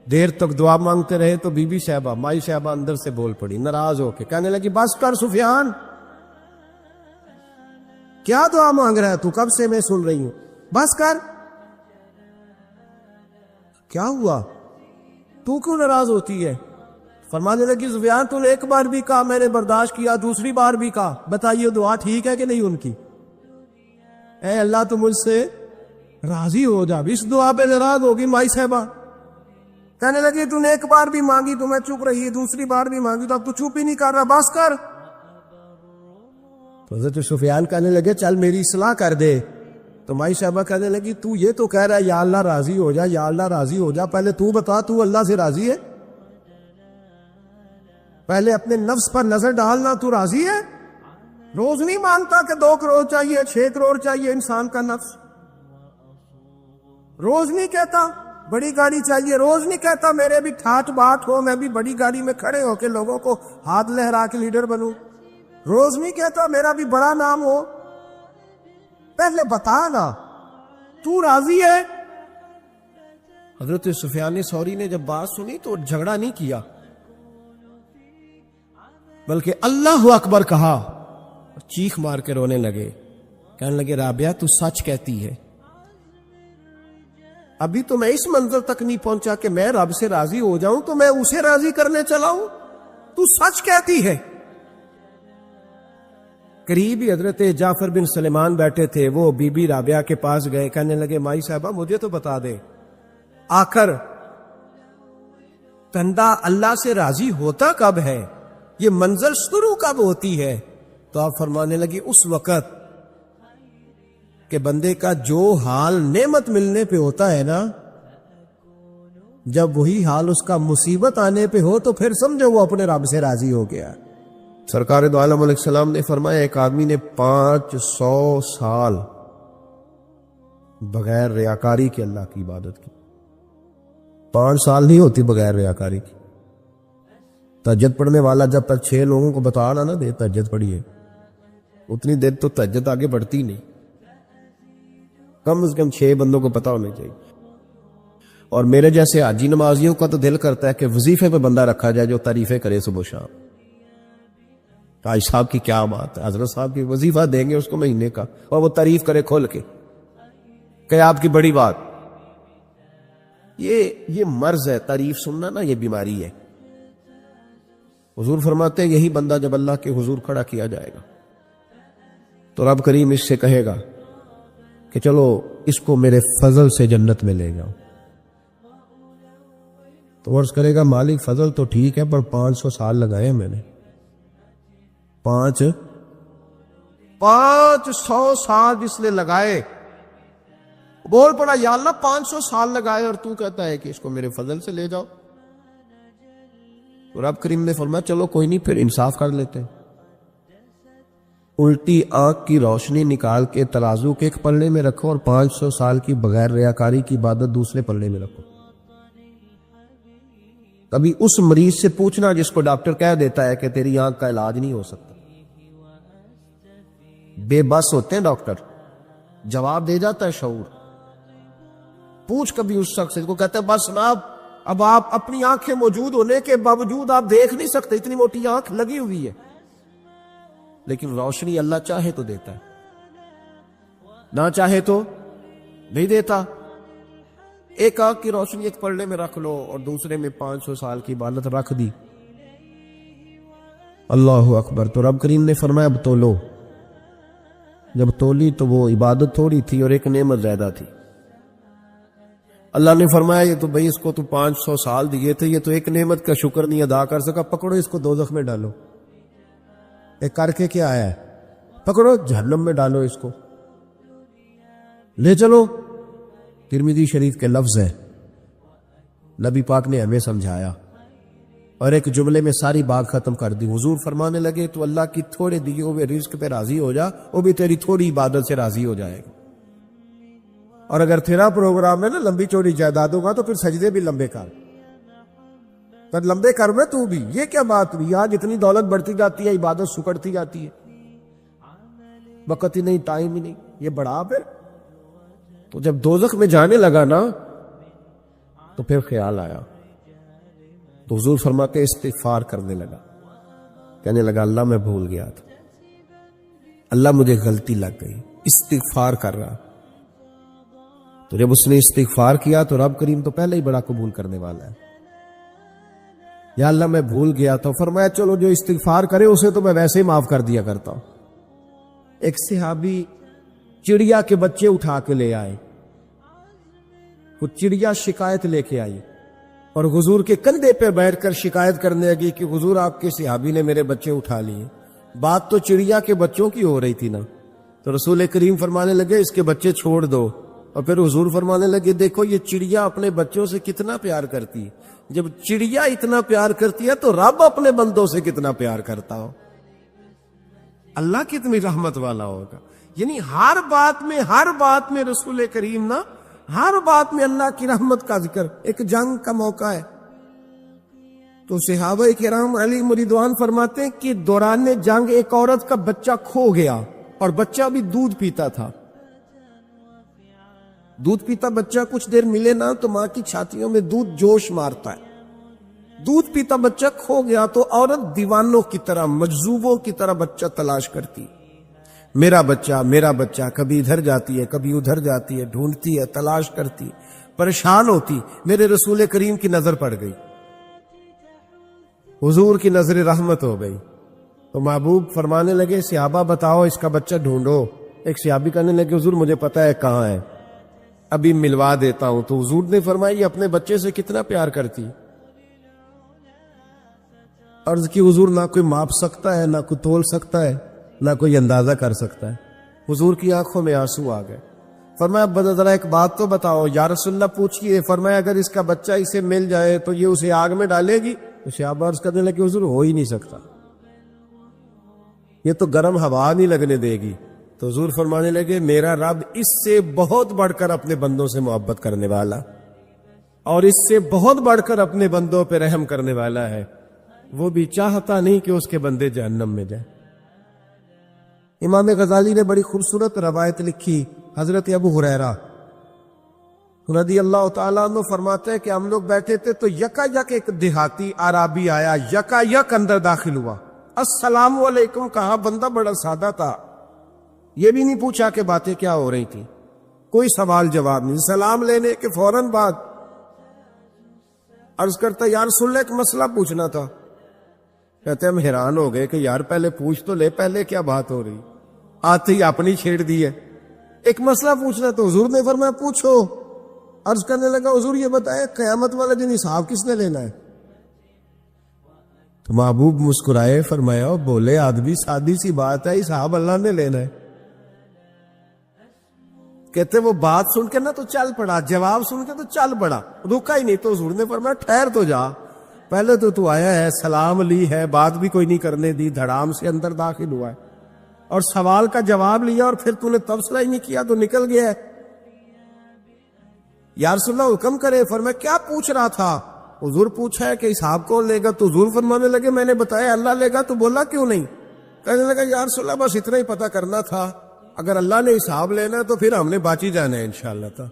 دیر تک دعا مانگتے رہے تو بی بی صاحبہ، مائی صاحبہ اندر سے بول پڑی ناراض ہو کے، کہنے لگی بس کر سفیان، کیا دعا مانگ رہا ہے تو؟ کب سے میں سن رہی ہوں، بس کر. کیا ہوا، تو کیوں ناراض ہوتی ہے؟ فرمانے لگی سفیان تو نے ایک بار بھی کہا میں نے برداشت کیا، دوسری بار بھی کہا، بتائیے دعا ٹھیک ہے کہ نہیں ان کی؟ اے اللہ تو مجھ سے راضی ہو جا. اس دعا پہ ناراض ہوگی مائی صاحبہ. کہنے لگی تو نے ایک بار بھی مانگی تو میں چپ رہی، دوسری بار بھی مانگی تو اب تو چپ ہی نہیں کر رہا، بس کر. تو حضرت سفیان کہنے لگے چل میری اصلاح کر دے. تو مائی صاحبہ کہنے لگی تو یہ تو کہہ رہا ہے یا اللہ راضی ہو جا، یا اللہ راضی ہو جا، پہلے تو بتا تو اللہ سے راضی ہے؟ پہلے اپنے نفس پر نظر ڈالنا، تو راضی ہے؟ روز نہیں مانتا کہ 2 کروڑ چاہیے، 6 کروڑ چاہیے انسان کا نفس، روز نہیں کہتا بڑی گاڑی چاہیے، روز نہیں کہتا میرے بھی ٹھاٹ باٹ ہو، میں بھی بڑی گاڑی میں کھڑے ہو کے لوگوں کو ہاتھ لہرا کے لیڈر بنوں، روز نہیں کہتا میرا بھی بڑا نام ہو۔ پہلے بتا نا تو راضی ہے؟ حضرت سفیان ثوری نے جب بات سنی تو جھگڑا نہیں کیا، بلکہ اللہ اکبر کہا، چیخ مار کے رونے لگے، کہنے لگے رابعہ تو سچ کہتی ہے، ابھی تو میں اس منزل تک نہیں پہنچا کہ میں رب سے راضی ہو جاؤں تو میں اسے راضی کرنے چلا ہوں، تو سچ کہتی ہے۔ قریب ہی حضرت جعفر بن سلیمان بیٹھے تھے، وہ بی بی رابعہ کے پاس گئے، کہنے لگے مائی صاحبہ مجھے تو بتا دے آخر بندہ اللہ سے راضی ہوتا کب ہے، یہ منزل شروع کب ہوتی ہے؟ تو آپ فرمانے لگی اس وقت کہ بندے کا جو حال نعمت ملنے پہ ہوتا ہے نا، جب وہی حال اس کا مصیبت آنے پہ ہو تو پھر سمجھو وہ اپنے رب سے راضی ہو گیا۔ سرکار دو عالم علیہ السلام نے فرمایا ایک آدمی نے 500 سال بغیر ریاکاری کے اللہ کی عبادت کی۔ 5 سال نہیں ہوتی بغیر ریاکاری کی۔ تہجد پڑھنے والا جب تک 6 لوگوں کو بتا نہ دے تہجد پڑھیے، اتنی دیر تو تہجد آگے بڑھتی نہیں، کم از کم 6 بندوں کو پتا ہونے چاہیے۔ اور میرے جیسے حاجی نمازیوں کا تو دل کرتا ہے کہ وظیفے پہ بندہ رکھا جائے جو تعریفیں کرے صبح و شام۔ حاج صاحب کی کیا بات ہے، حضرت صاحب کی وظیفہ دیں گے اس کو مہینے کا، اور وہ تعریف کرے کھول کے کہ آپ کی بڑی بات۔ یہ مرض ہے، تعریف سننا نا یہ بیماری ہے۔ حضور فرماتے ہیں یہی بندہ جب اللہ کے حضور کھڑا کیا جائے گا تو رب کریم اس سے کہے گا کہ چلو اس کو میرے فضل سے جنت میں لے جاؤ، تو عرض کرے گا مالک فضل تو ٹھیک ہے پر 500 سال لگائے میں نے، 500 سال جس نے لگائے، بول پڑا یا اللہ 500 سال لگائے اور تو کہتا ہے کہ اس کو میرے فضل سے لے جاؤ۔ رب کریم نے فرمایا چلو کوئی نہیں، پھر انصاف کر لیتے ہیں، الٹی آنکھ کی روشنی نکال کے ترازو کے ایک پلڑے میں رکھو اور 500 سال کی بغیر ریاکاری کی عبادت دوسرے پلڑے میں رکھو۔ کبھی اس مریض سے پوچھنا جس کو ڈاکٹر کہہ دیتا ہے کہ تیری آنکھ کا علاج نہیں ہو سکتا، بے بس ہوتے ہیں ڈاکٹر، جواب دے جاتا ہے شعور۔ پوچھ کبھی اس شخص کو، کہتا ہے بس جناب اب آپ اپنی آنکھیں موجود ہونے کے باوجود آپ دیکھ نہیں سکتے، اتنی موٹی آنکھ لگی ہوئی ہے، لیکن روشنی اللہ چاہے تو دیتا ہے، نہ چاہے تو نہیں دیتا۔ ایک آنکھ کی روشنی ایک پلڑے میں رکھ لو اور دوسرے میں 500 سال کی عبادت رکھ دی، اللہ اکبر۔ تو رب کریم نے فرمایا اب تولو، جب تولی تو وہ عبادت تھوڑی تھی اور ایک نعمت زیادہ تھی۔ اللہ نے فرمایا یہ تو بھئی اس کو تو 500 سال دیے تھے، یہ تو ایک نعمت کا شکر نہیں ادا کر سکا، پکڑو اس کو دوزخ میں ڈالو۔ ایک کر کے کیا آیا ہے، پکڑو جہنم میں ڈالو اس کو، لے چلو۔ ترمذی شریف کے لفظ ہے، نبی پاک نے ہمیں سمجھایا اور ایک جملے میں ساری بات ختم کر دی۔ حضور فرمانے لگے تو اللہ کی تھوڑے دیے ہوئے رزق پہ راضی ہو جا، وہ بھی تیری تھوڑی عبادت سے راضی ہو جائے گا۔ اور اگر تیرا پروگرام ہے نا لمبی چوڑی جائیدادوں کا تو پھر سجدے بھی لمبے کر، پر لمبے کر میں تو بھی۔ یہ کیا بات ہوئی، آج اتنی دولت بڑھتی جاتی ہے عبادت سکڑتی جاتی ہے، وقت ہی نہیں، ٹائم ہی نہیں، یہ بڑھا۔ پھر تو جب دوزخ میں جانے لگا نا تو پھر خیال آیا، تو حضور فرماتے استغفار کرنے لگا، کہنے لگا اللہ میں بھول گیا تھا، اللہ مجھے غلطی لگ گئی، استغفار کر رہا۔ تو جب اس نے استغفار کیا تو رب کریم تو پہلے ہی بڑا قبول کرنے والا ہے، یا اللہ میں بھول گیا تو فرمایا چلو جو استغفار کرے اسے تو میں ویسے ہی معاف کر دیا کرتا ہوں۔ ایک صحابی چڑیا کے بچے اٹھا کے لے آئے، وہ چڑیا شکایت لے کے آئی اور حضور کے کندھے پہ بیٹھ کر شکایت کرنے لگی کہ حضور آپ کے صحابی نے میرے بچے اٹھا لیے۔ بات تو چڑیا کے بچوں کی ہو رہی تھی نا، تو رسول کریم فرمانے لگے اس کے بچے چھوڑ دو، اور پھر حضور فرمانے لگے دیکھو یہ چڑیا اپنے بچوں سے کتنا پیار کرتی ہے، جب چڑیا اتنا پیار کرتی ہے تو رب اپنے بندوں سے کتنا پیار کرتا ہو، اللہ کتنی رحمت والا ہوگا۔ یعنی ہر بات میں رسول کریم نا ہر بات میں اللہ کی رحمت کا ذکر. ایک جنگ کا موقع ہے تو صحابہ کرام علیہم رضوان فرماتے ہیں کہ دوران جنگ ایک عورت کا بچہ کھو گیا اور بچہ بھی دودھ پیتا تھا. دودھ پیتا بچہ کچھ دیر ملے نا تو ماں کی چھاتیوں میں دودھ جوش مارتا ہے. دودھ پیتا بچہ کھو گیا تو عورت دیوانوں کی طرح مجذوبوں کی طرح بچہ تلاش کرتی. میرا بچہ کبھی ادھر جاتی ہے کبھی ادھر جاتی ہے, ڈھونڈتی ہے, تلاش کرتی, پریشان ہوتی. میرے رسول کریم کی نظر پڑ گئی, حضور کی نظر رحمت ہو گئی تو محبوب فرمانے لگے صحابہ بتاؤ اس کا بچہ ڈھونڈو. ایک صحابی کہنے لگے حضور مجھے پتا ہے کہاں ہے, ابھی ملوا دیتا ہوں. تو حضور نے فرمایا یہ اپنے بچے سے کتنا پیار کرتی. عرض کی حضور نہ کوئی ماپ سکتا ہے, نہ کوئی تول سکتا ہے, نہ کوئی اندازہ کر سکتا ہے. حضور کی آنکھوں میں آنسو آ گئے. فرمایا ذرا ایک بات تو بتاؤ. یا رسول اللہ پوچھئے. فرمایا اگر اس کا بچہ اسے مل جائے تو یہ اسے آگ میں ڈالے گی؟ تو صحابہ عرض کرنے لگے حضور ہو ہی نہیں سکتا, یہ تو گرم ہوا نہیں لگنے دے گی. تو حضور فرمانے لگے میرا رب اس سے بہت بڑھ کر اپنے بندوں سے محبت کرنے والا اور اس سے بہت بڑھ کر اپنے بندوں پہ رحم کرنے والا ہے. وہ بھی چاہتا نہیں کہ اس کے بندے جہنم میں جائیں. امام غزالی نے بڑی خوبصورت روایت لکھی. حضرت ابو ہریرہ رضی اللہ تعالیٰ عنہ فرماتے ہیں کہ ہم لوگ بیٹھے تھے تو یکا یک ایک دیہاتی عرابی آیا, یکا یک اندر داخل ہوا. السلام علیکم کہا. بندہ بڑا سادہ تھا, یہ بھی نہیں پوچھا کہ باتیں کیا ہو رہی تھی, کوئی سوال جواب نہیں. سلام لینے کے فوراً بعد عرض کرتا یا رسول اللہ ایک مسئلہ پوچھنا تھا. کہتے ہم حیران ہو گئے کہ یار پہلے پوچھ تو لے, پہلے کیا بات ہو رہی, آتے ہی اپنی چھیڑ دی ہے. ایک مسئلہ پوچھنا تو حضور نے فرمایا پوچھو. عرض کرنے لگا حضور یہ بتائے قیامت والے دن حساب کس نے لینا ہے؟ تو محبوب مسکرائے, فرمایا بولے آدمی سادی سی بات ہے, حساب اللہ نے لینا ہے. کہتے وہ بات سن کے نا تو چل پڑا, جواب سن کے تو چل پڑا, رکا ہی نہیں. تو حضور نے فرمایا ٹھہر تو جا, پہلے تو آیا ہے, سلام لی ہے, بات بھی کوئی نہیں کرنے دی, دھڑام سے اندر داخل ہوا ہے اور سوال کا جواب لیا اور پھر تو نے تبصرہ ہی نہیں کیا تو نکل گیا ہے. یا رسول اللہ حکم کرے. فرمایا کیا پوچھ رہا تھا؟ حضور پوچھا ہے کہ حساب کون لے گا. تو حضور فرمانے لگے میں نے بتایا اللہ لے گا. تو بولا کیوں نہیں؟ کہنے لگا یا رسول اللہ بس اتنا ہی پتہ کرنا تھا, اگر اللہ نے حساب لینا ہے تو پھر ہم نے باچی جانا ہے انشاءاللہ. تا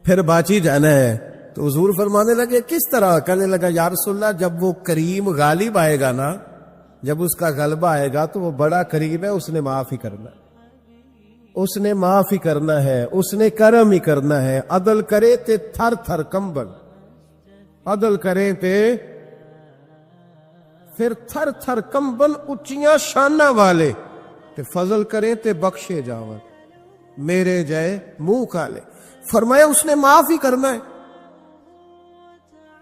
پھر باچی جانا ہے. تو حضور فرمانے لگے کس طرح؟ کہنے لگا یا رسول اللہ جب وہ کریم غالب آئے گا نا, جب اس کا غلبہ آئے گا تو وہ بڑا کریم ہے, اس نے معاف ہی کرنا ہے, اس نے معاف ہی کرنا ہے, اس نے کرم ہی کرنا ہے. عدل کرے تے تھر تھر کمبل, عدل کرے تے پھر تھر تھر کمبل, اچیاں شانہ والے تے فضل کرے تے بخشے جاون, میرے جائے منہ کالے. فرمایا اس نے معاف ہی کرنا ہے.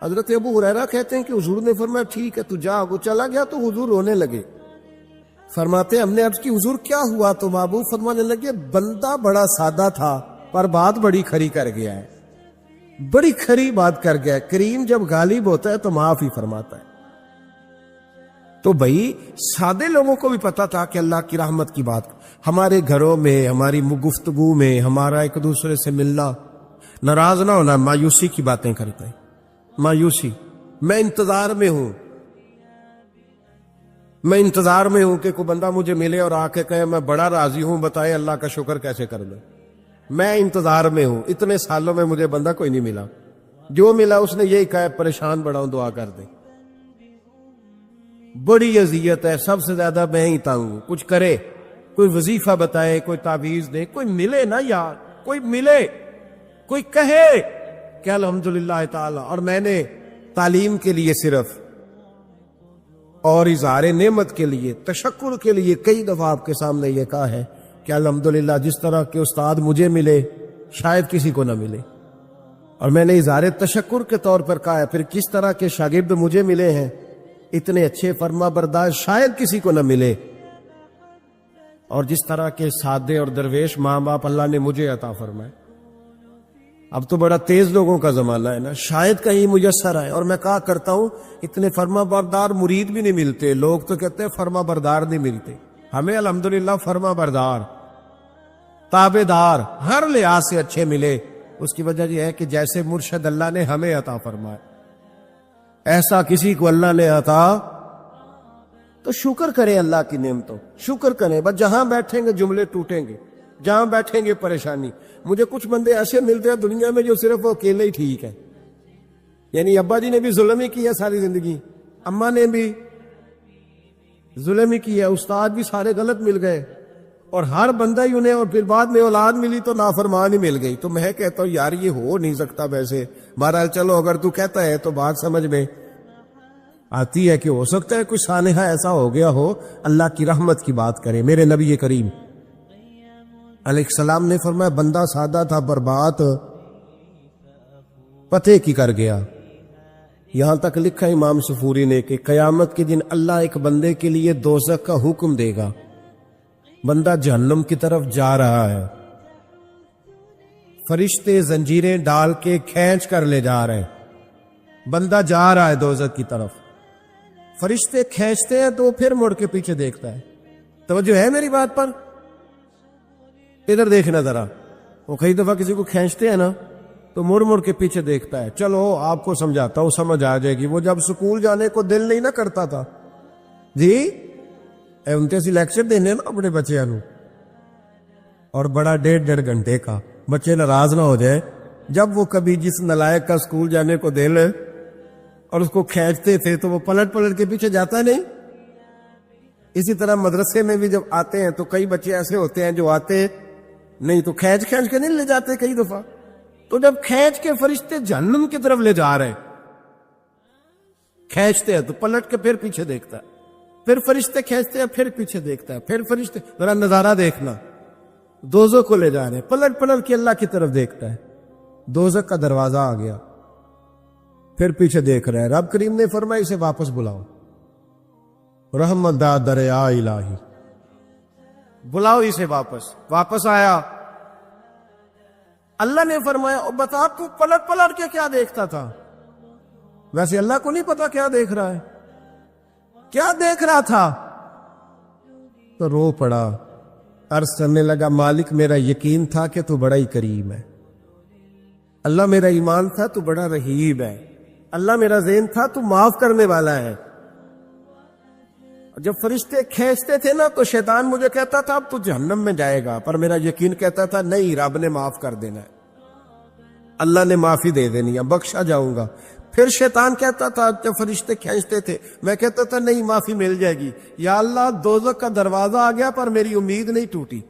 حضرت ابو ہریرہ کہتے ہیں کہ حضور نے فرمایا ٹھیک ہے تو جا. وہ چلا گیا تو حضور رونے لگے. فرماتے ہم نے عرض کی حضور کیا ہوا؟ تو محبوب فرمانے لگے بندہ بڑا سادہ تھا پر بات بڑی کھری کر گیا ہے, بڑی کھری بات کر گیا ہے. کریم جب غالب ہوتا ہے تو معاف ہی فرماتا ہے. تو بھائی سادے لوگوں کو بھی پتا تھا کہ اللہ کی رحمت کی بات. ہمارے گھروں میں, ہماری گفتگو میں, ہمارا ایک دوسرے سے ملنا, ناراض نہ ہونا, مایوسی کی باتیں کرتے ہیں. مایوسی, میں انتظار میں ہوں, میں انتظار میں ہوں کہ کوئی بندہ مجھے ملے اور آ کے کہے میں بڑا راضی ہوں, بتائے اللہ کا شکر کیسے کر لیں. میں انتظار میں ہوں, اتنے سالوں میں مجھے بندہ کوئی نہیں ملا, جو ملا اس نے یہی کہا پریشان بڑا ہوں دعا کر دیں. بڑی اذیت ہے, سب سے زیادہ میں ہی تنگ ہوں. کچھ کرے, کوئی وظیفہ بتائے, کوئی تعویذ دے, کوئی ملے نا یار, کوئی ملے, کوئی کہے کہ الحمدللہ تعالی. اور میں نے تعلیم کے لیے صرف اور اظہار نعمت کے لیے, تشکر کے لیے کئی دفعہ آپ کے سامنے یہ کہا ہے کہ الحمدللہ جس طرح کے استاد مجھے ملے شاید کسی کو نہ ملے, اور میں نے اظہار تشکر کے طور پر کہا ہے پھر کس طرح کے شاگرد مجھے ملے ہیں اتنے اچھے فرما بردار شاید کسی کو نہ ملے, اور جس طرح کے سادے اور درویش ماں باپ اللہ نے مجھے عطا فرمائے. اب تو بڑا تیز لوگوں کا زمانہ ہے نا, شاید کہیں میسر آئے. اور میں کہا کرتا ہوں اتنے فرما بردار مرید بھی نہیں ملتے. لوگ تو کہتے ہیں فرما بردار نہیں ملتے, ہمیں الحمدللہ فرما بردار تابے دار، ہر لحاظ سے اچھے ملے، اس کی وجہ یہ ہے کہ جیسے مرشد اللہ نے ہمیں عطا فرمایا، ایسا کسی کو اللہ نے عطا، تو شکر کریں اللہ کی نعمتوں، شکر کریں۔ بس جہاں بیٹھیں گے جملے ٹوٹیں گے، جہاں بیٹھیں گے پریشانی۔ مجھے کچھ بندے ایسے ملتے ہیں دنیا میں جو صرف وہ اکیلے ہی ٹھیک ہے، یعنی ابا جی نے بھی ظلم ہی کیا ساری زندگی، اماں نے بھی ظلم ہی کیا، استاد بھی سارے غلط مل گئے، اور ہر بندہ ہی انہیں، اور پھر بعد میں اولاد ملی تو نافرمان ہی مل گئی۔ تو میں کہتا ہوں یار یہ ہو نہیں سکتا ویسے، بہرحال چلو اگر تو کہتا ہے تو بات سمجھ میں آتی ہے کہ ہو سکتا ہے کچھ سانحہ ایسا ہو گیا ہو۔ اللہ کی رحمت کی بات کریں۔ میرے نبی کریم علیہ السلام نے فرمایا بندہ سادہ تھا پر بات پتے کی کر گیا۔ یہاں تک لکھا امام صفوری نے کہ قیامت کے دن اللہ ایک بندے کے لیے دوزخ کا حکم دے گا، بندہ جہنم کی طرف جا رہا ہے، فرشتے زنجیریں ڈال کے کھینچ کر لے جا رہے ہیں، بندہ جا رہا ہے دوزخ کی طرف، فرشتے کھینچتے ہیں تو پھر مڑ کے پیچھے دیکھتا ہے۔ توجہ ہے میری بات پر؟ ادھر دیکھنا ذرا، وہ کئی دفعہ کسی کو کھینچتے ہیں نا تو مڑ مڑ کے پیچھے دیکھتا ہے۔ چلو آپ کو سمجھاتا ہوں، سمجھ آ جائے گی۔ وہ جب سکول جانے کو دل نہیں نہ کرتا تھا جی، انتے سی لیکچر دینے نا اپنے بچیاں نو، اور بڑا 1.5 گھنٹے کا، بچے ناراض نہ ہو جائے، جب وہ کبھی جس نلائق کا سکول جانے کو دل ہے اور اس کو کھینچتے تھے تو وہ پلٹ پلٹ کے پیچھے جاتا نہیں۔ اسی طرح مدرسے میں بھی جب آتے ہیں تو کئی بچے ایسے ہوتے ہیں جو آتے نہیں تو کھینچ کھینچ کے نہیں لے جاتے کئی دفعہ، تو جب کھینچ کے فرشتے جہنم کی طرف لے جا رہے، کھینچتے ہیں تو پلٹ کے پھر پیچھے دیکھتا ہے، پھر فرشتے کھینچتے ہیں پھر پیچھے دیکھتا ہے، پھر فرشتے، ذرا نظارہ دیکھنا، دوزخ کو لے جا رہے ہیں، پلٹ پلٹ کے اللہ کی طرف دیکھتا ہے، دوزخ کا دروازہ آ گیا، پھر پیچھے دیکھ رہا ہے۔ رب کریم نے فرمایا اسے واپس بلاؤ، رحمت دا دریا الہی، بلاؤ اسے واپس۔ واپس آیا، اللہ نے فرمایا بتا تو پلٹ پلٹ کے کیا دیکھتا تھا؟ ویسے اللہ کو نہیں پتا کیا دیکھ رہا ہے، کیا دیکھ رہا تھا؟ تو رو پڑا، عرض کرنے لگا مالک میرا یقین تھا کہ تو بڑا ہی کریم ہے، اللہ میرا ایمان تھا تو بڑا رحیم ہے، اللہ میرا ذہن تھا تو معاف کرنے والا ہے۔ جب فرشتے کھینچتے تھے نا تو شیطان مجھے کہتا تھا اب تو جہنم میں جائے گا، پر میرا یقین کہتا تھا نہیں، رب نے معاف کر دینا ہے، اللہ نے معافی دے دینی ہے، بخشا جاؤں گا۔ پھر شیطان کہتا تھا جب فرشتے کھینچتے تھے، میں کہتا تھا نہیں معافی مل جائے گی، یا اللہ دوزخ کا دروازہ آ گیا پر میری امید نہیں ٹوٹی،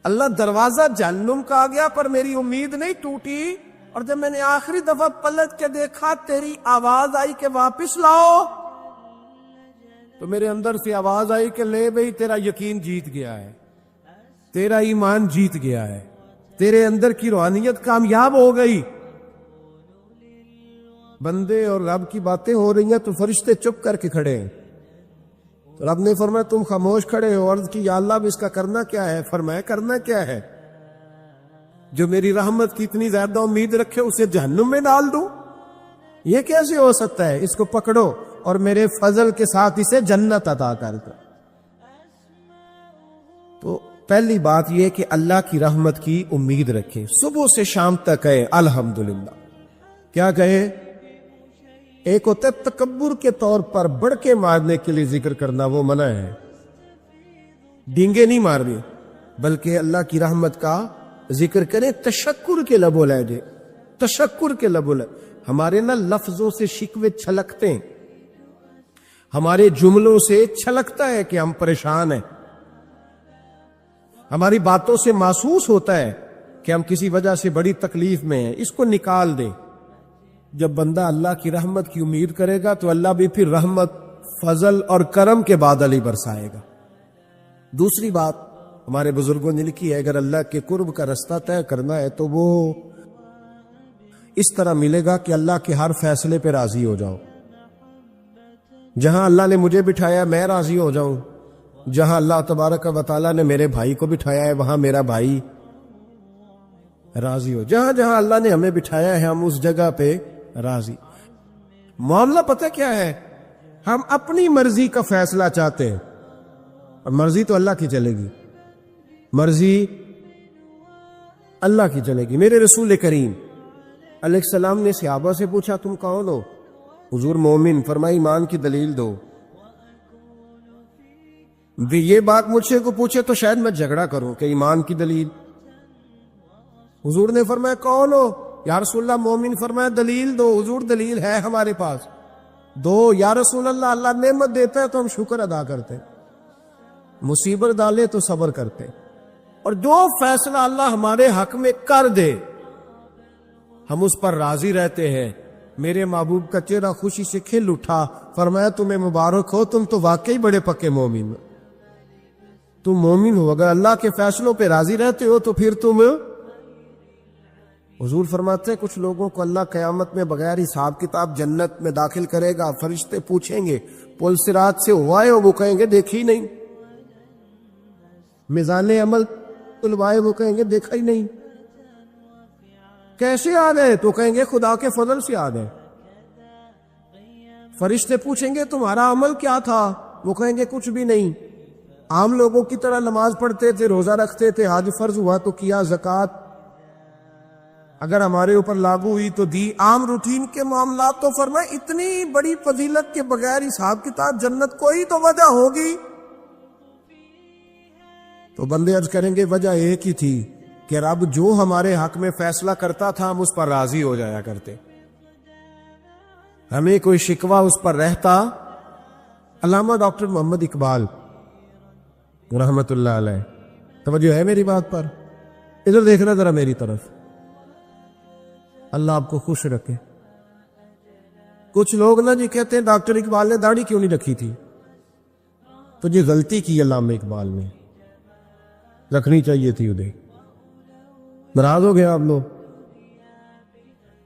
اللہ دروازہ جہنم کا آ گیا پر میری امید نہیں ٹوٹی، اور جب میں نے آخری دفعہ پلٹ کے دیکھا تیری آواز آئی کہ واپس لاؤ، تو میرے اندر سے آواز آئی کہ لے بھئی تیرا یقین جیت گیا ہے، تیرا ایمان جیت گیا ہے، تیرے اندر کی روحانیت کامیاب ہو گئی۔ بندے اور رب کی باتیں ہو رہی ہیں تو فرشتے چپ کر کے کھڑے ہیں، تو رب نے فرمایا تم خاموش کھڑے ہو، عرض کی یا اللہ اب اس کا کرنا کیا ہے؟ فرمایا کرنا کیا ہے؟ جو میری رحمت کی اتنی زیادہ امید رکھے اسے جہنم میں ڈال دوں؟ یہ کیسے ہو سکتا ہے؟ اس کو پکڑو اور میرے فضل کے ساتھ اسے جنت عطا کر دو۔ تو پہلی بات یہ کہ اللہ کی رحمت کی امید رکھیں، صبح سے شام تک کہے الحمدللہ۔ کیا کہے؟ ایک ہوتا ہے تکبر کے طور پر بڑھ کے مارنے کے لیے ذکر کرنا، وہ منع ہے، ڈینگے نہیں مارنے، بلکہ اللہ کی رحمت کا ذکر کریں تشکر کے لب و لہجے، تشکر کے لب و لہجے۔ ہمارے نا لفظوں سے شکوے چھلکتے ہیں، ہمارے جملوں سے چھلکتا ہے کہ ہم پریشان ہیں، ہماری باتوں سے محسوس ہوتا ہے کہ ہم کسی وجہ سے بڑی تکلیف میں ہیں، اس کو نکال دیں۔ جب بندہ اللہ کی رحمت کی امید کرے گا تو اللہ بھی پھر رحمت، فضل اور کرم کے بادل ہی برسائے گا۔ دوسری بات ہمارے بزرگوں نے لکھی ہے، اگر اللہ کے قرب کا رستہ طے کرنا ہے تو وہ اس طرح ملے گا کہ اللہ کے ہر فیصلے پہ راضی ہو جاؤ۔ جہاں اللہ نے مجھے بٹھایا میں راضی ہو جاؤں، جہاں اللہ تبارک و تعالیٰ نے میرے بھائی کو بٹھایا ہے وہاں میرا بھائی راضی ہو، جہاں جہاں اللہ نے ہمیں بٹھایا ہے ہم اس جگہ پہ راضی۔ معاملہ پتہ کیا ہے؟ ہم اپنی مرضی کا فیصلہ چاہتے ہیں اور مرضی تو اللہ کی چلے گی، مرضی اللہ کی چلے گی۔ میرے رسول کریم علیہ السلام نے صحابہ سے پوچھا تم کون ہو؟ حضور مومن، فرمایا ایمان کی دلیل دو۔ بھی یہ بات مجھ سے کو پوچھے تو شاید میں جھگڑا کروں کہ ایمان کی دلیل۔ حضور نے فرمایا کون ہو؟ یا رسول اللہ مومن، فرمایا دلیل دو۔ حضور دلیل ہے ہمارے پاس، دو۔ یا رسول اللہ اللہ نعمت دیتا ہے تو ہم شکر ادا کرتے، مصیبت ڈالے تو صبر کرتے، اور جو فیصلہ اللہ ہمارے حق میں کر دے ہم اس پر راضی رہتے ہیں۔ میرے محبوب کا چہرہ خوشی سے کھل اٹھا، فرمایا تمہیں مبارک ہو، تم تو واقعی بڑے پکے مومن ہو، تم مومن ہو، اگر اللہ کے فیصلوں پہ راضی رہتے ہو تو پھر تم۔ حضور فرماتے ہیں کچھ لوگوں کو اللہ قیامت میں بغیر حساب کتاب جنت میں داخل کرے گا، فرشتے پوچھیں گے پل صراط سے ہوائے ہو؟ وہ کہیں گے دیکھی نہیں۔ میزان عمل تلوائے؟ وہ کہیں گے دیکھا ہی نہیں۔ کیسے آ گئے؟ تو کہیں گے خدا کے فضل سے آ گئے۔ فرشتے پوچھیں گے تمہارا عمل کیا تھا؟ وہ کہیں گے کچھ بھی نہیں، عام لوگوں کی طرح نماز پڑھتے تھے، روزہ رکھتے تھے، حج فرض ہوا تو کیا، زکوٰۃ اگر ہمارے اوپر لاگو ہوئی تو دی، عام روٹین کے معاملات۔ تو فرمائے اتنی بڑی فضیلت کے بغیر حساب کتاب جنت، کوئی تو وجہ ہوگی۔ تو بندے عرض کریں گے وجہ ایک ہی تھی کہ رب جو ہمارے حق میں فیصلہ کرتا تھا ہم اس پر راضی ہو جایا کرتے، ہمیں کوئی شکوہ اس پر رہتا۔ علامہ ڈاکٹر محمد اقبال رحمت اللہ علیہ، توجہ ہے میری بات پر؟ ادھر دیکھنا ذرا میری طرف، اللہ آپ کو خوش رکھے۔ کچھ لوگ نا جی کہتے ہیں ڈاکٹر اقبال نے داڑھی کیوں نہیں رکھی تھی؟ تو یہ غلطی کی علامہ اقبال نے، رکھنی چاہیے تھی انہیں۔ ناراض ہو گیا آپ لوگ؟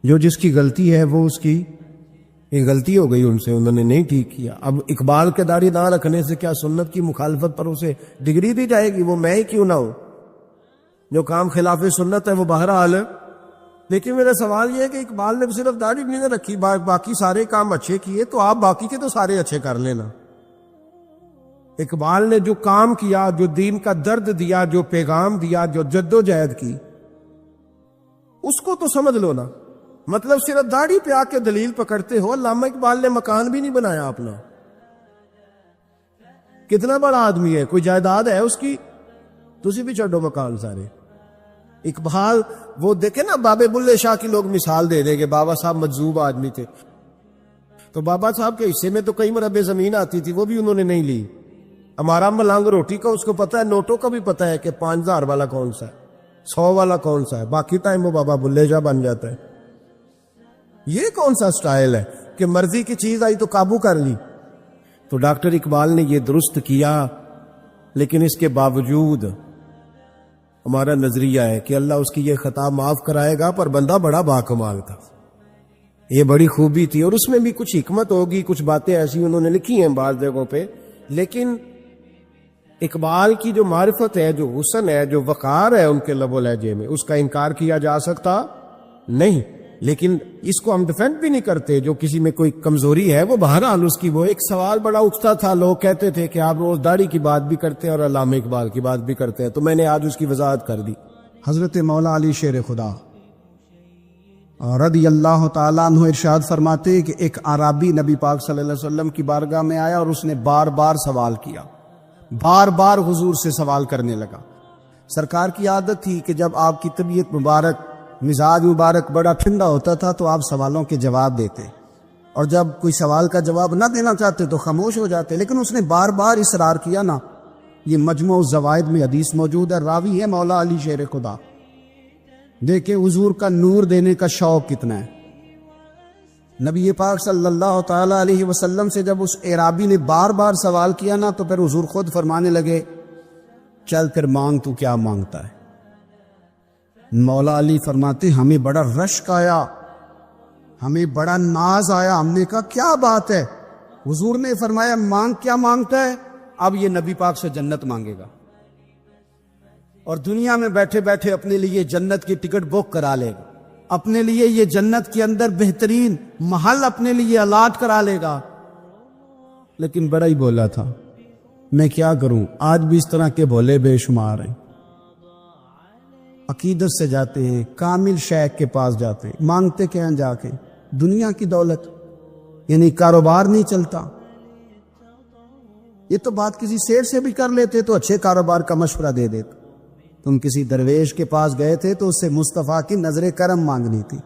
جو جس کی غلطی ہے وہ اس کی ایک غلطی ہو گئی ان سے، انہوں نے نہیں ٹھیک کیا۔ اب اقبال کے داڑھی نہ رکھنے سے کیا سنت کی مخالفت پر اسے ڈگری دی جائے گی؟ وہ میں ہی کیوں نہ ہوں، جو کام خلاف سنت ہے وہ بہرحال۔ لیکن میرا سوال یہ ہے کہ اقبال نے صرف داڑھی نہیں رکھی، باقی سارے کام اچھے کیے، تو آپ باقی کے تو سارے اچھے کر لینا۔ اقبال نے جو کام کیا، جو دین کا درد دیا، جو پیغام دیا، جو جد و جہد کی، اس کو تو سمجھ لو نا۔ مطلب صرف داڑھی پہ آ کے دلیل پکڑتے ہو۔ علامہ اقبال نے مکان بھی نہیں بنایا اپنا، کتنا بڑا آدمی ہے، کوئی جائیداد ہے اس کی؟ تسی بھی چھڈو مکان سارے۔ اقبال وہ دیکھے نا، بابے بلے شاہ کی لوگ مثال دے دیں کہ بابا صاحب مجذوب آدمی تھے، تو بابا صاحب کے حصے میں تو کئی مربع زمین آتی تھی، وہ بھی انہوں نے نہیں لی۔ ہمارا ملنگ روٹی کا اس کو پتا ہے، نوٹوں کا بھی پتا ہے کہ 5000 والا کون سا ہے، 100 والا کون سا ہے، باقی ٹائم وہ بابا بلے شاہ بن جاتا ہے۔ یہ کون سا سٹائل ہے کہ مرضی کی چیز آئی تو قابو کر لی؟ تو ڈاکٹر اقبال نے یہ درست کیا، لیکن اس کے باوجود ہمارا نظریہ ہے کہ اللہ اس کی یہ خطا معاف کرائے گا، پر بندہ بڑا باکمال تھا، یہ بڑی خوبی تھی، اور اس میں بھی کچھ حکمت ہوگی، کچھ باتیں ایسی انہوں نے لکھی ہیں بعض جگہوں پہ۔ لیکن اقبال کی جو معرفت ہے، جو حسن ہے، جو وقار ہے ان کے لب و لہجے میں، اس کا انکار کیا جا سکتا نہیں۔ لیکن اس کو ہم ڈیفینڈ بھی نہیں کرتے، جو کسی میں کوئی کمزوری ہے وہ بہرحال اس کی۔ وہ ایک سوال بڑا اٹھتا تھا، لوگ کہتے تھے کہ آپ روز داڑھی کی بات بھی کرتے ہیں اور علامہ اقبال کی بات بھی کرتے ہیں، تو میں نے آج اس کی وضاحت کر دی۔ حضرت مولا علی شیر خدا رضی اللہ تعالیٰ عنہ ارشاد فرماتے ہیں کہ ایک اعرابی نبی پاک صلی اللہ علیہ وسلم کی بارگاہ میں آیا اور اس نے بار بار سوال کیا، بار بار حضور سے سوال کرنے لگا۔ سرکار کی عادت تھی کہ جب آپ کی طبیعت مبارک، مزاج مبارک بڑا ٹھنڈا ہوتا تھا تو آپ سوالوں کے جواب دیتے، اور جب کوئی سوال کا جواب نہ دینا چاہتے تو خاموش ہو جاتے۔ لیکن اس نے بار بار اصرار کیا نا۔ یہ مجموع الزوائد میں حدیث موجود ہے، راوی ہے مولا علی شیر خدا۔ دیکھیں حضور کا نور دینے کا شوق کتنا ہے۔ نبی پاک صلی اللہ تعالی علیہ وسلم سے جب اس اعرابی نے بار بار سوال کیا نا، تو پھر حضور خود فرمانے لگے چل کر مانگ تو کیا مانگتا ہے۔ مولا علی فرماتے ہمیں بڑا رشک آیا، ہمیں بڑا ناز آیا، ہم نے کہا کیا بات ہے؟ حضور نے فرمایا مانگ کیا مانگتا ہے؟ اب یہ نبی پاک سے جنت مانگے گا، اور دنیا میں بیٹھے بیٹھے اپنے لیے جنت کی ٹکٹ بک کرا لے گا، اپنے لیے یہ جنت کے اندر بہترین محل اپنے لیے الاٹ کرا لے گا۔ لیکن بڑا ہی بولا تھا، میں کیا کروں، آج بھی اس طرح کے بولے بے شمار ہیں۔ عقیدت سے جاتے ہیں، کامل شیخ کے پاس جاتے ہیں، مانگتے کیا ہیں جا کے؟ دنیا کی دولت، یعنی کاروبار نہیں چلتا۔ یہ تو بات کسی سیٹ سے بھی کر لیتے تو اچھے کاروبار کا مشورہ دے دیتے۔ تم کسی درویش کے پاس گئے تھے تو اس سے مصطفیٰ کی نظر کرم مانگنی تھی،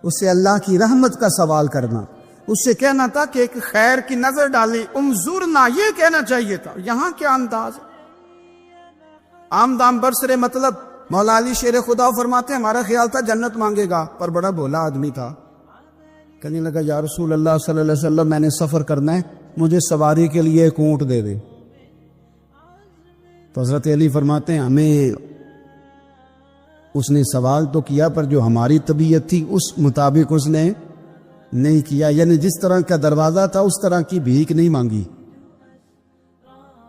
اس سے اللہ کی رحمت کا سوال کرنا، اس سے کہنا تھا کہ ایک خیر کی نظر ڈالی، انظرنا، یہ کہنا چاہیے تھا۔ یہاں کیا انداز ہے؟ عام دام برسرے مطلب۔ مولا علی شیر خدا فرماتے ہیں ہمارا خیال تھا جنت مانگے گا، پر بڑا بھولا آدمی تھا، کہنے لگا یا رسول اللہ صلی اللہ علیہ وسلم میں نے سفر کرنا ہے، مجھے سواری کے لیے ایک اونٹ دے دے۔ تو حضرت علی فرماتے ہیں ہمیں اس نے سوال تو کیا پر جو ہماری طبیعت تھی اس مطابق اس نے نہیں کیا، یعنی جس طرح کا دروازہ تھا اس طرح کی بھیک نہیں مانگی۔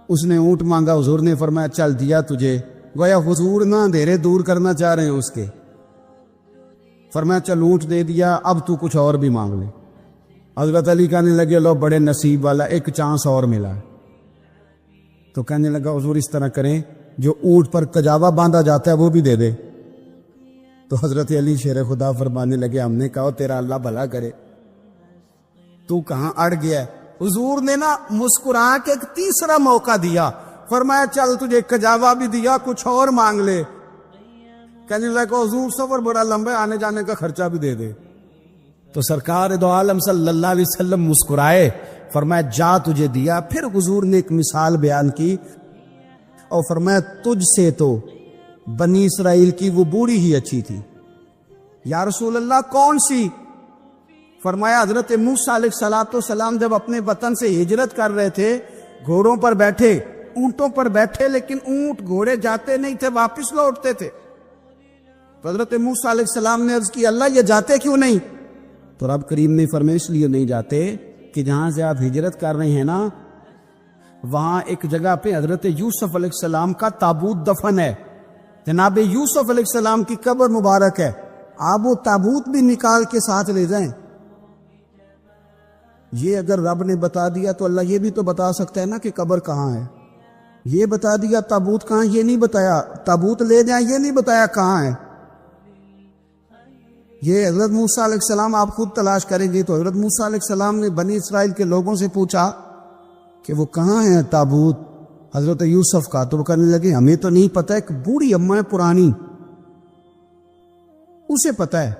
اس نے اونٹ مانگا، حضور نے فرمایا چل دیا تجھے، گویا حضور نہ اندھیرے دور کرنا چاہ رہے ہیں اس کے، فرمایا چل اونٹ دے دیا، اب تو کچھ اور بھی مانگ لے۔ حضرت علی کہنے لگے لو بڑے نصیب والا، ایک چانس اور ملا ہے۔ تو کہنے لگا حضور اس طرح کریں جو اونٹ پر کجاوا باندھا جاتا ہے وہ بھی دے دے۔ تو حضرت علی شیر خدا فرمانے لگے ہم نے کہا تیرا اللہ بھلا کرے، تو کہاں اڑ گیا ہے؟ حضور نے نا مسکرا کے ایک تیسرا موقع دیا، فرمایا چل تجھے کجاوا بھی دیا، کچھ اور مانگ لے۔ کہنے لگا حضور سفر بڑا لمبا ہے، آنے جانے کا خرچہ بھی دے دے۔ تو سرکار دو عالم صلی اللہ علیہ وسلم مسکرائے، فرمایا جا تجھے دیا۔ پھر حضور نے ایک مثال بیان کی اور فرمایا تجھ سے تو بنی اسرائیل کی وہ بوڑھی ہی اچھی تھی۔ یا رسول اللہ کون سی؟ فرمایا حضرت موسیٰ علیہ السلام جب اپنے وطن سے ہجرت کر رہے تھے، گھوڑوں پر بیٹھے، اونٹوں پر بیٹھے، لیکن اونٹ گھوڑے جاتے نہیں تھے، واپس لوٹتے تھے۔ تو حضرت موسیٰ علیہ السلام نے عرض کی اللہ یہ جاتے کیوں نہیں؟ تو رب کریم نے فرمایا اس لیے نہیں جاتے کہ جہاں سے آپ ہجرت کر رہے ہیں نا وہاں ایک جگہ پہ حضرت یوسف علیہ السلام کا تابوت دفن ہے، جناب یوسف علیہ السلام کی قبر مبارک ہے، آپ وہ تابوت بھی نکال کے ساتھ لے جائیں۔ یہ اگر رب نے بتا دیا تو اللہ یہ بھی تو بتا سکتا ہے نا کہ قبر کہاں ہے۔ یہ بتا دیا تابوت کہاں، یہ نہیں بتایا، تابوت لے جائیں یہ نہیں بتایا کہاں ہے۔ یہ حضرت موسیٰ علیہ السلام آپ خود تلاش کریں گے تو حضرت موسیٰ علیہ السلام نے بنی اسرائیل کے لوگوں سے پوچھا کہ وہ کہاں ہے تابوت حضرت یوسف کا، تو وہ کہنے لگے ہمیں تو نہیں پتہ، ایک بوڑھی اماں ہے پرانی اسے پتہ ہے۔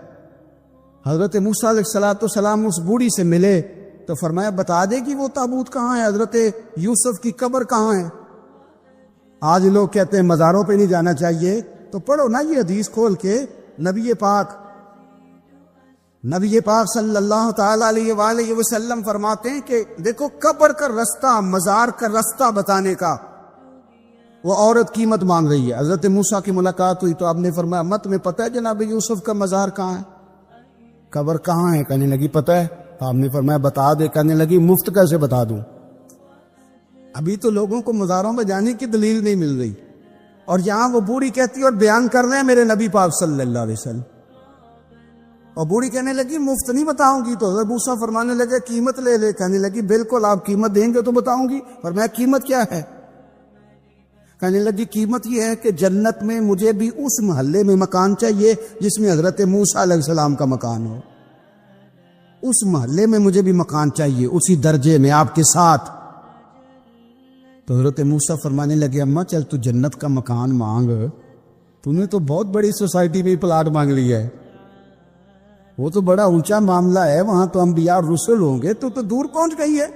حضرت موسیٰ علیہ السلام اس بوڑھی سے ملے تو فرمایا بتا دے کہ وہ تابوت کہاں ہے، حضرت یوسف کی قبر کہاں ہے۔ آج لوگ کہتے ہیں مزاروں پہ نہیں جانا چاہیے، تو پڑھو نا یہ حدیث کھول کے، نبی پاک صلی اللہ تعالی علیہ وآلہ وسلم فرماتے ہیں کہ دیکھو قبر کا رستہ، مزار کا رستہ بتانے کا وہ عورت قیمت مانگ رہی ہے۔ حضرت موسیٰ کی ملاقات ہوئی تو آپ نے فرمایا مت میں پتہ ہے جناب یوسف کا مزار کہاں ہے، قبر کہاں ہے؟ کہنے لگی پتہ ہے۔ تو آپ نے فرمایا بتا دے، کہنے لگی مفت کیسے بتا دوں؟ ابھی تو لوگوں کو مزاروں میں جانے کی دلیل نہیں مل رہی، اور یہاں وہ بوڑھی کہتی اور بیان کر رہے ہیں میرے نبی پاک صلی اللہ علیہ وسلم، اور بوڑھی کہنے لگی مفت نہیں بتاؤں گی۔ تو حضرت موسیٰ فرمانے لگے قیمت لے لے، کہنے لگی بالکل آپ قیمت دیں گے تو بتاؤں گی۔ فرمایا قیمت کیا ہے؟ کہنے لگی قیمت یہ ہے کہ جنت میں مجھے بھی اس محلے میں مکان چاہیے جس میں حضرت موسیٰ علیہ السلام کا مکان ہو، اس محلے میں مجھے بھی مکان چاہیے، اسی درجے میں آپ کے ساتھ۔ تو حضرت موسیٰ فرمانے لگے اماں چل تو جنت کا مکان مانگ، تو نے تو بہت بڑی سوسائٹی میں پلاٹ مانگ لیا ہے، وہ تو بڑا اونچا معاملہ ہے، وہاں تو انبیاء رسل ہوں گے، تو دور پہنچ گئی ہے،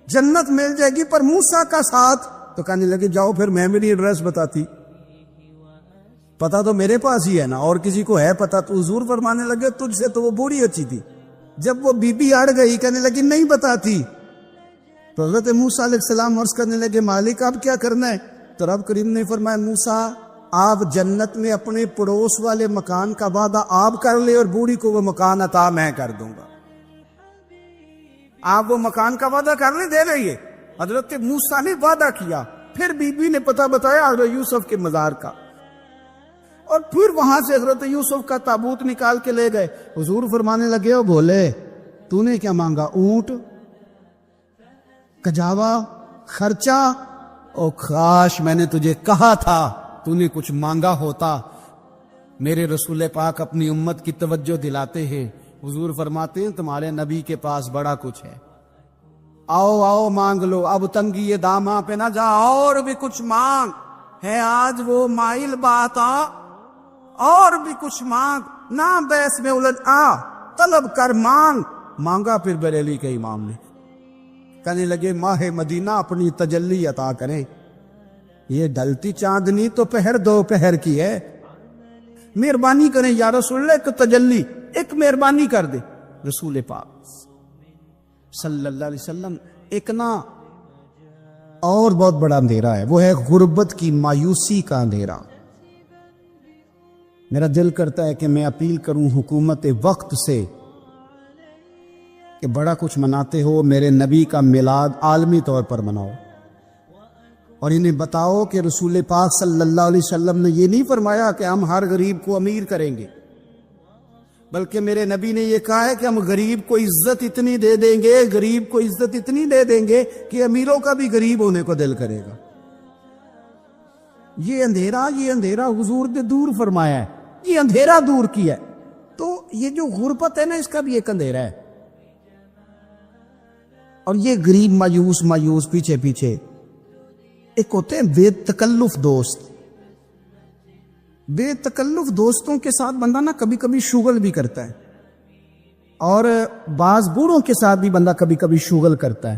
جنت مل جائے گی پر موسیٰ کا ساتھ۔ تو کہنے لگے جاؤ پھر میں میری ایڈریس بتاتی، پتا تو میرے پاس ہی ہے نا، اور کسی کو ہے پتا؟ تو حضور فرمانے لگے تجھ سے تو وہ بوڑھی اچھی تھی۔ جب وہ بی بی اڑ گئی کہنے لگی نہیں بتاتی، تو حضرت موسیٰ علیہ السلام عرض کرنے لگے مالک آپ کیا کرنا ہے؟ تو رب کریم نے فرمایا موسیٰ آپ جنت میں اپنے پڑوس والے مکان کا وعدہ آپ کر لے اور بوڑھی کو وہ مکان عطا میں کر دوں گا۔ آپ وہ مکان کا وعدہ کر لیں، دے رہی ہے۔ حضرت موسیٰ نے وعدہ کیا، پھر بی بی نے پتہ بتایا حضرت یوسف کے مزار کا، اور پھر وہاں سے حضرت یوسف کا تابوت نکال کے لے گئے۔ حضور فرمانے لگے او بولے تو نے کیا مانگا؟ اونٹ، کجاوا، خرچہ؟ او کاش میں نے تجھے کہا تھا تو نے کچھ مانگا ہوتا۔ میرے رسول پاک اپنی امت کی توجہ دلاتے ہیں، حضور فرماتے ہیں تمہارے نبی کے پاس بڑا کچھ ہے، آؤ آؤ مانگ لو، اب تنگی یہ داماں پہ نہ جا، اور بھی کچھ مانگ ہے آج وہ مائل بات، اور بھی کچھ مانگ، نہ بحث میں الجھ آ، طلب کر، مانگ۔ مانگا پھر بریلی کے امام نے، کہنے لگے ماہ مدینہ اپنی تجلی عطا کریں، یہ ڈلتی چاندنی تو پہر دو پہر کی ہے، مہربانی کریں یا رسول اللہ، ایک تجلی، ایک مہربانی کر دے۔ رسول پاک صلی اللہ علیہ وسلم ایک نا اور بہت بڑا اندھیرا ہے، وہ ہے غربت کی مایوسی کا اندھیرا۔ میرا دل کرتا ہے کہ میں اپیل کروں حکومت وقت سے کہ بڑا کچھ مناتے ہو، میرے نبی کا میلاد عالمی طور پر مناؤ، اور انہیں بتاؤ کہ رسول پاک صلی اللہ علیہ وسلم نے یہ نہیں فرمایا کہ ہم ہر غریب کو امیر کریں گے، بلکہ میرے نبی نے یہ کہا ہے کہ ہم غریب کو عزت اتنی دے دیں گے، غریب کو عزت اتنی دے دیں گے کہ امیروں کا بھی غریب ہونے کو دل کرے گا۔ یہ اندھیرا حضور نے دور فرمایا ہے، یہ اندھیرا دور کیا ہے۔ تو یہ جو غربت ہے نا، اس کا بھی ایک اندھیرا ہے، اور یہ غریب مایوس پیچھے پیچھے۔ ایک ہوتے ہیں بے تکلف دوست، بے تکلف دوستوں کے ساتھ بندہ نا کبھی کبھی شغل بھی کرتا ہے، اور بعض بوڑھوں کے ساتھ بھی بندہ کبھی کبھی شغل کرتا ہے،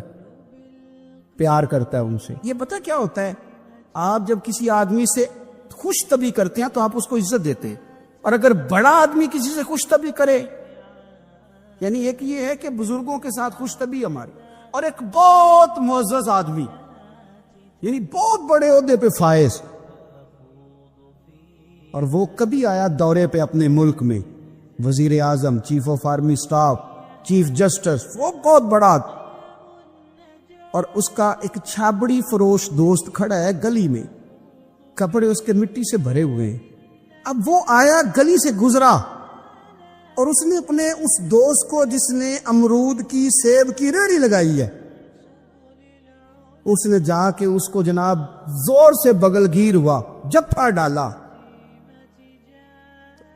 پیار کرتا ہے ان سے۔ یہ پتہ کیا ہوتا ہے، آپ جب کسی آدمی سے خوش طبعی کرتے ہیں تو آپ اس کو عزت دیتے ہیں، اور اگر بڑا آدمی کسی سے خوش طبعی کرے، یعنی ایک یہ ہے کہ بزرگوں کے ساتھ خوش طبعی ہماری، اور ایک بہت معزز آدمی، یعنی بہت بڑے عہدے پہ فائز، اور وہ کبھی آیا دورے پہ اپنے ملک میں، وزیر اعظم، chief of army staff, chief justice, وہ بہت بڑا، اور اس کا ایک چھابڑی فروش دوست کھڑا ہے گلی میں، کپڑے اس کے مٹی سے بھرے ہوئے ہیں۔ اب وہ آیا، گلی سے گزرا، اور اس نے اپنے اس دوست کو جس نے امرود کی، سیب کی ریڑھی لگائی ہے، اس نے جا کے اس کو جناب زور سے بغل گیر ہوا، جپا ڈالا۔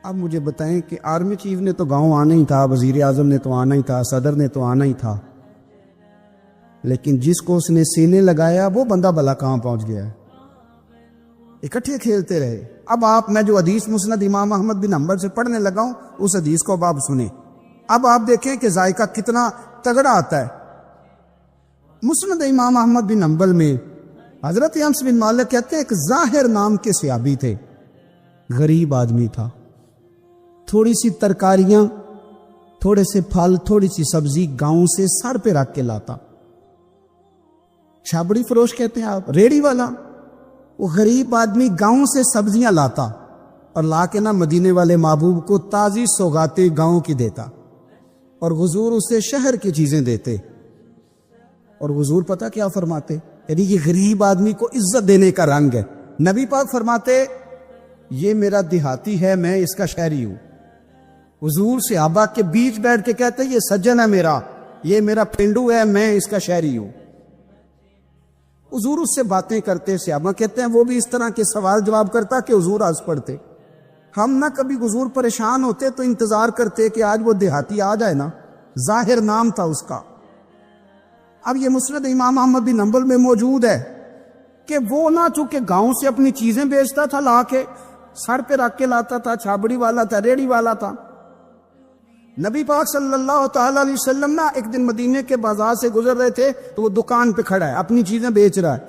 اب مجھے بتائیں کہ آرمی چیف نے تو گاؤں آنا ہی تھا، وزیر اعظم نے تو آنا ہی تھا، صدر نے تو آنا ہی تھا، لیکن جس کو اس نے سینے لگایا وہ بندہ بھلا کہاں پہنچ گیا ہے؟ اکٹھے کھیلتے رہے۔ اب میں جو حدیث مسند امام احمد بن حنبل سے پڑھنے لگا ہوں، اس حدیث کو اب آپ سنیں، اب آپ دیکھیں کہ ذائقہ کتنا تگڑا آتا ہے۔ مسند امام احمد بن حنبل میں حضرت انس بن مالک کہتے ہیں ایک ظاہر نام کے صحابی تھے، غریب آدمی تھا، تھوڑی سی ترکاریاں، تھوڑے سے پھل، تھوڑی سی سبزی گاؤں سے سر پہ رکھ کے لاتا، چھابڑی فروش کہتے ہیں آپ، ریڑھی والا۔ وہ غریب آدمی گاؤں سے سبزیاں لاتا اور لا کے نا مدینے والے محبوب کو تازی سوغاتیں گاؤں کی دیتا، اور حضور اسے شہر کی چیزیں دیتے، اور حضور پتہ کیا فرماتے، یعنی یہ غریب آدمی کو عزت دینے کا رنگ ہے۔ نبی پاک فرماتے یہ میرا دیہاتی ہے، میں اس کا شہری ہوں۔ حضور صحابہ کے بیچ بیٹھ کے کہتے یہ سجن ہے میرا، یہ میرا پنڈو ہے، میں اس کا شہری ہوں۔ حضور اس سے باتیں کرتے، صحابہ کہتے ہیں وہ بھی اس طرح کے سوال جواب کرتا کہ حضور ہنس پڑتے۔ ہم نہ کبھی حضور پریشان ہوتے تو انتظار کرتے کہ آج وہ دیہاتی آ جائے نا، ظاہر نام تھا اس کا۔ اب یہ مسند امام احمد بن حنبل میں موجود ہے کہ وہ نہ چونکہ گاؤں سے اپنی چیزیں بیچتا تھا، لا کے سر پہ رکھ کے لاتا تھا، چھابڑی والا تھا، ریڑھی والا تھا۔ نبی پاک صلی اللہ تعالی علیہ وسلم نا ایک دن مدینے کے بازار سے گزر رہے تھے تو وہ دکان پہ کھڑا ہے، اپنی چیزیں بیچ رہا ہے،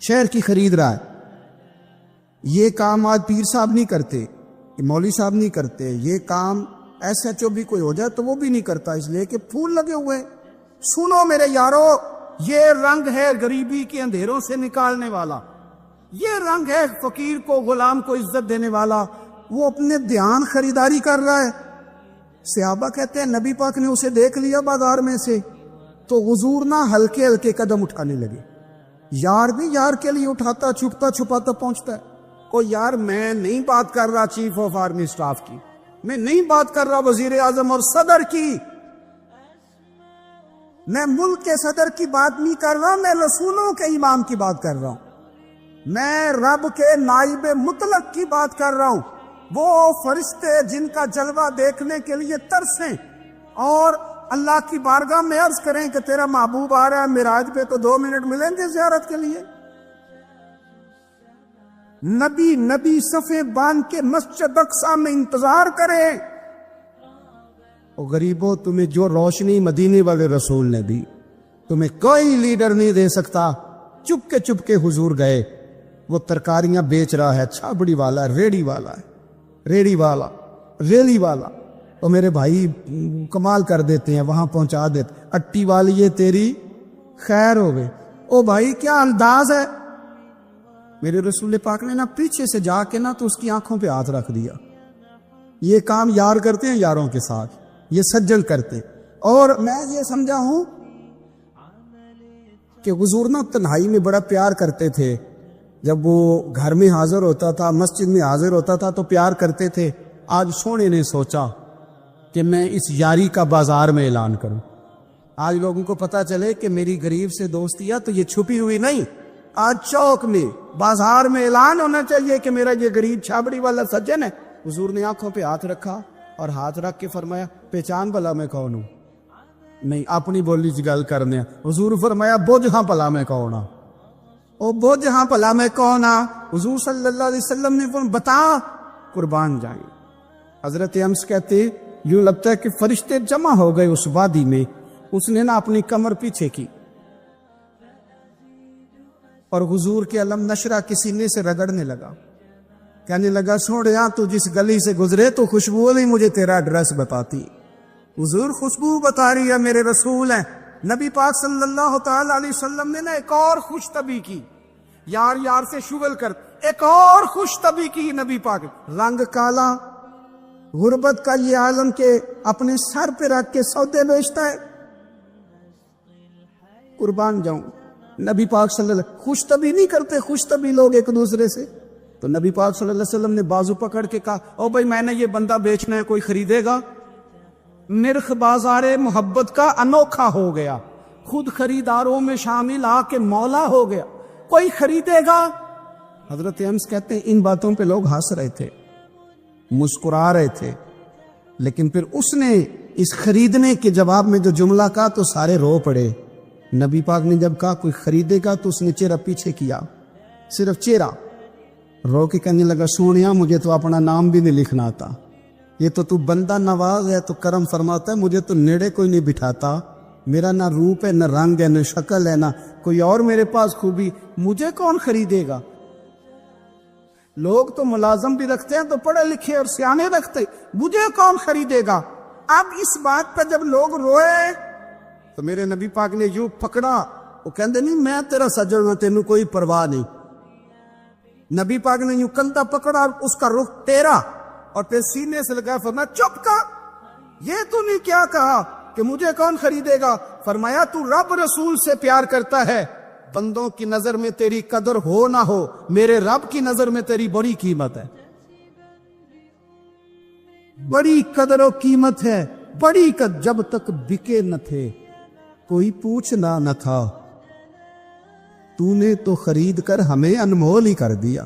شہر کی خرید رہا ہے۔ یہ کام آج پیر صاحب نہیں کرتے، مولوی صاحب نہیں کرتے، یہ کام ایس ایچ او بھی کوئی ہو جائے تو وہ بھی نہیں کرتا، اس لیے کہ پھول لگے ہوئے۔ سنو میرے یارو، یہ رنگ ہے غریبی کے اندھیروں سے نکالنے والا، یہ رنگ ہے فقیر کو، غلام کو عزت دینے والا۔ وہ اپنے دھیان خریداری کر رہا ہے۔ صحابہ کہتے ہیں نبی پاک نے اسے دیکھ لیا بازار میں سے تو حضور نہ ہلکے ہلکے قدم اٹھانے لگے۔ یار بھی یار کے لیے اٹھاتا، چھپتا چھپاتا پہنچتا ہے۔ کوئی یار میں نہیں بات کر رہا چیف آف آرمی سٹاف کی، میں نہیں بات کر رہا وزیر اعظم اور صدر کی، میں ملک کے صدر کی بات نہیں کر رہا، میں رسولوں کے امام کی بات کر رہا ہوں۔ میں رب کے نائب مطلق کی بات کر رہا ہوں، وہ فرشتے جن کا جلوہ دیکھنے کے لیے ترسیں اور اللہ کی بارگاہ میں عرض کریں کہ تیرا محبوب آ رہا ہے معراج پہ، تو 2 منٹ ملیں گے زیارت کے لیے؟ نبی صفے باندھ کے مسجد اقصی میں انتظار کریں۔ او غریبوں، تمہیں جو روشنی مدینے والے رسول نے دی تمہیں کوئی لیڈر نہیں دے سکتا۔ چپ کے حضور گئے، وہ ترکاریاں بیچ رہا ہے، چھابڑی والا، ریڑی والا، تو میرے بھائی کمال کر دیتے ہیں، وہاں پہنچا دیتے، اٹی والی یہ تیری خیر ہو گئے۔ او بھائی کیا انداز ہے! میرے رسول پاک نے نا پیچھے سے جا کے نا تو اس کی آنکھوں پہ ہاتھ رکھ دیا۔ یہ کام یار کرتے ہیں یاروں کے ساتھ، یہ سجل کرتے۔ اور میں یہ سمجھا ہوں کہ حضور نا تنہائی میں بڑا پیار کرتے تھے، جب وہ گھر میں حاضر ہوتا تھا، مسجد میں حاضر ہوتا تھا تو پیار کرتے تھے۔ آج سونے نے سوچا کہ میں اس یاری کا بازار میں اعلان کروں، آج لوگوں کو پتا چلے کہ میری غریب سے دوستی ہے تو یہ چھپی ہوئی نہیں، آج چوک میں بازار میں اعلان ہونا چاہیے کہ میرا یہ غریب چھابڑی والا سجن ہے۔ حضور نے آنکھوں پہ ہاتھ رکھا اور ہاتھ رکھ کے فرمایا پہچان بھلا میں کون ہوں؟ نہیں، اپنی بولی سے گل کرنے۔ حضور فرمایا بوجھ ہاں بھلا میں کون ہاں؟ او بوجھ ہاں بھلا میں کون ہاں؟ حضور صلی اللہ علیہ وسلم نے فرمایا بتا، قربان جائیں۔ حضرت امس کہتے یوں لگتا ہے کہ فرشتے جمع ہو گئے اس وادی میں۔ اس نے نا اپنی کمر پیچھے کی اور حضور کے علم نشرہ کے سینے سے رگڑنے لگا، کہنے لگا سوڑیا تو جس گلی سے گزرے تو خوشبو نہیں مجھے تیرا ایڈریس بتاتی۔ حضور خوشبو بتا رہی ہے، میرے رسول ہیں۔ نبی پاک صلی اللہ تعالی علیہ وسلم نے نا ایک اور خوش طبی کی، یار سے شغل کر ایک اور خوش طبی کی نبی پاک۔ رنگ کالا، غربت کا یہ عالم کے اپنے سر پہ رکھ کے سودے بیچتا ہے، قربان جاؤں۔ نبی پاک صلی اللہ علیہ وسلم خوش طبی نہیں کرتے، خوش طبی لوگ ایک دوسرے سے۔ تو نبی پاک صلی اللہ علیہ وسلم نے بازو پکڑ کے کہا او بھائی میں نے یہ بندہ بیچنا ہے، کوئی خریدے گا؟ نرخ بازار محبت کا انوکھا ہو گیا، خود خریداروں میں شامل آ کے مولا ہو گیا، کوئی خریدے گا؟ حضرت امس کہتے ہیں ان باتوں پہ لوگ ہنس رہے تھے، مسکرا رہے تھے، لیکن پھر اس نے اس خریدنے کے جواب میں جو جملہ کہا تو سارے رو پڑے۔ نبی پاک نے جب کہا کوئی خریدے گا تو اس نے چہرہ پیچھے کیا، صرف چہرہ، رو کے کہنے لگا سونیا مجھے تو اپنا نام بھی نہیں لکھنا آتا، یہ تو بندہ نواز ہے تو کرم فرماتا ہے، مجھے تو نیڑے کوئی نہیں بٹھاتا، میرا نہ روپ ہے نہ رنگ ہے نہ شکل ہے نہ کوئی اور میرے پاس خوبی، مجھے کون خریدے گا؟ لوگ تو ملازم بھی رکھتے ہیں تو پڑھے لکھے اور سیانے رکھتے، مجھے کون خریدے گا؟ اب اس بات پہ جب لوگ روئے تو میرے نبی پاک نے یوں پکڑا، وہ کہندے نہیں میں تیرا سجن ہوں، تینوں کوئی پرواہ نہیں۔ نبی پاک نے یوں کندھا پکڑا اور اس کا رخ ٹیرا اور پھر سینے سے لگا، فرمایا چپ کر، یہ تو نہیں کیا کہا کہ مجھے کون خریدے گا؟ فرمایا تو رب رسول سے پیار کرتا ہے، بندوں کی نظر میں تیری قدر ہو نہ ہو، میرے رب کی نظر میں تیری بڑی قیمت ہے، بڑی قدر و قیمت ہے، بڑی قدر۔ جب تک بکے نہ تھے کوئی پوچھنا نہ تھا، تو نے تو خرید کر ہمیں انمول ہی کر دیا۔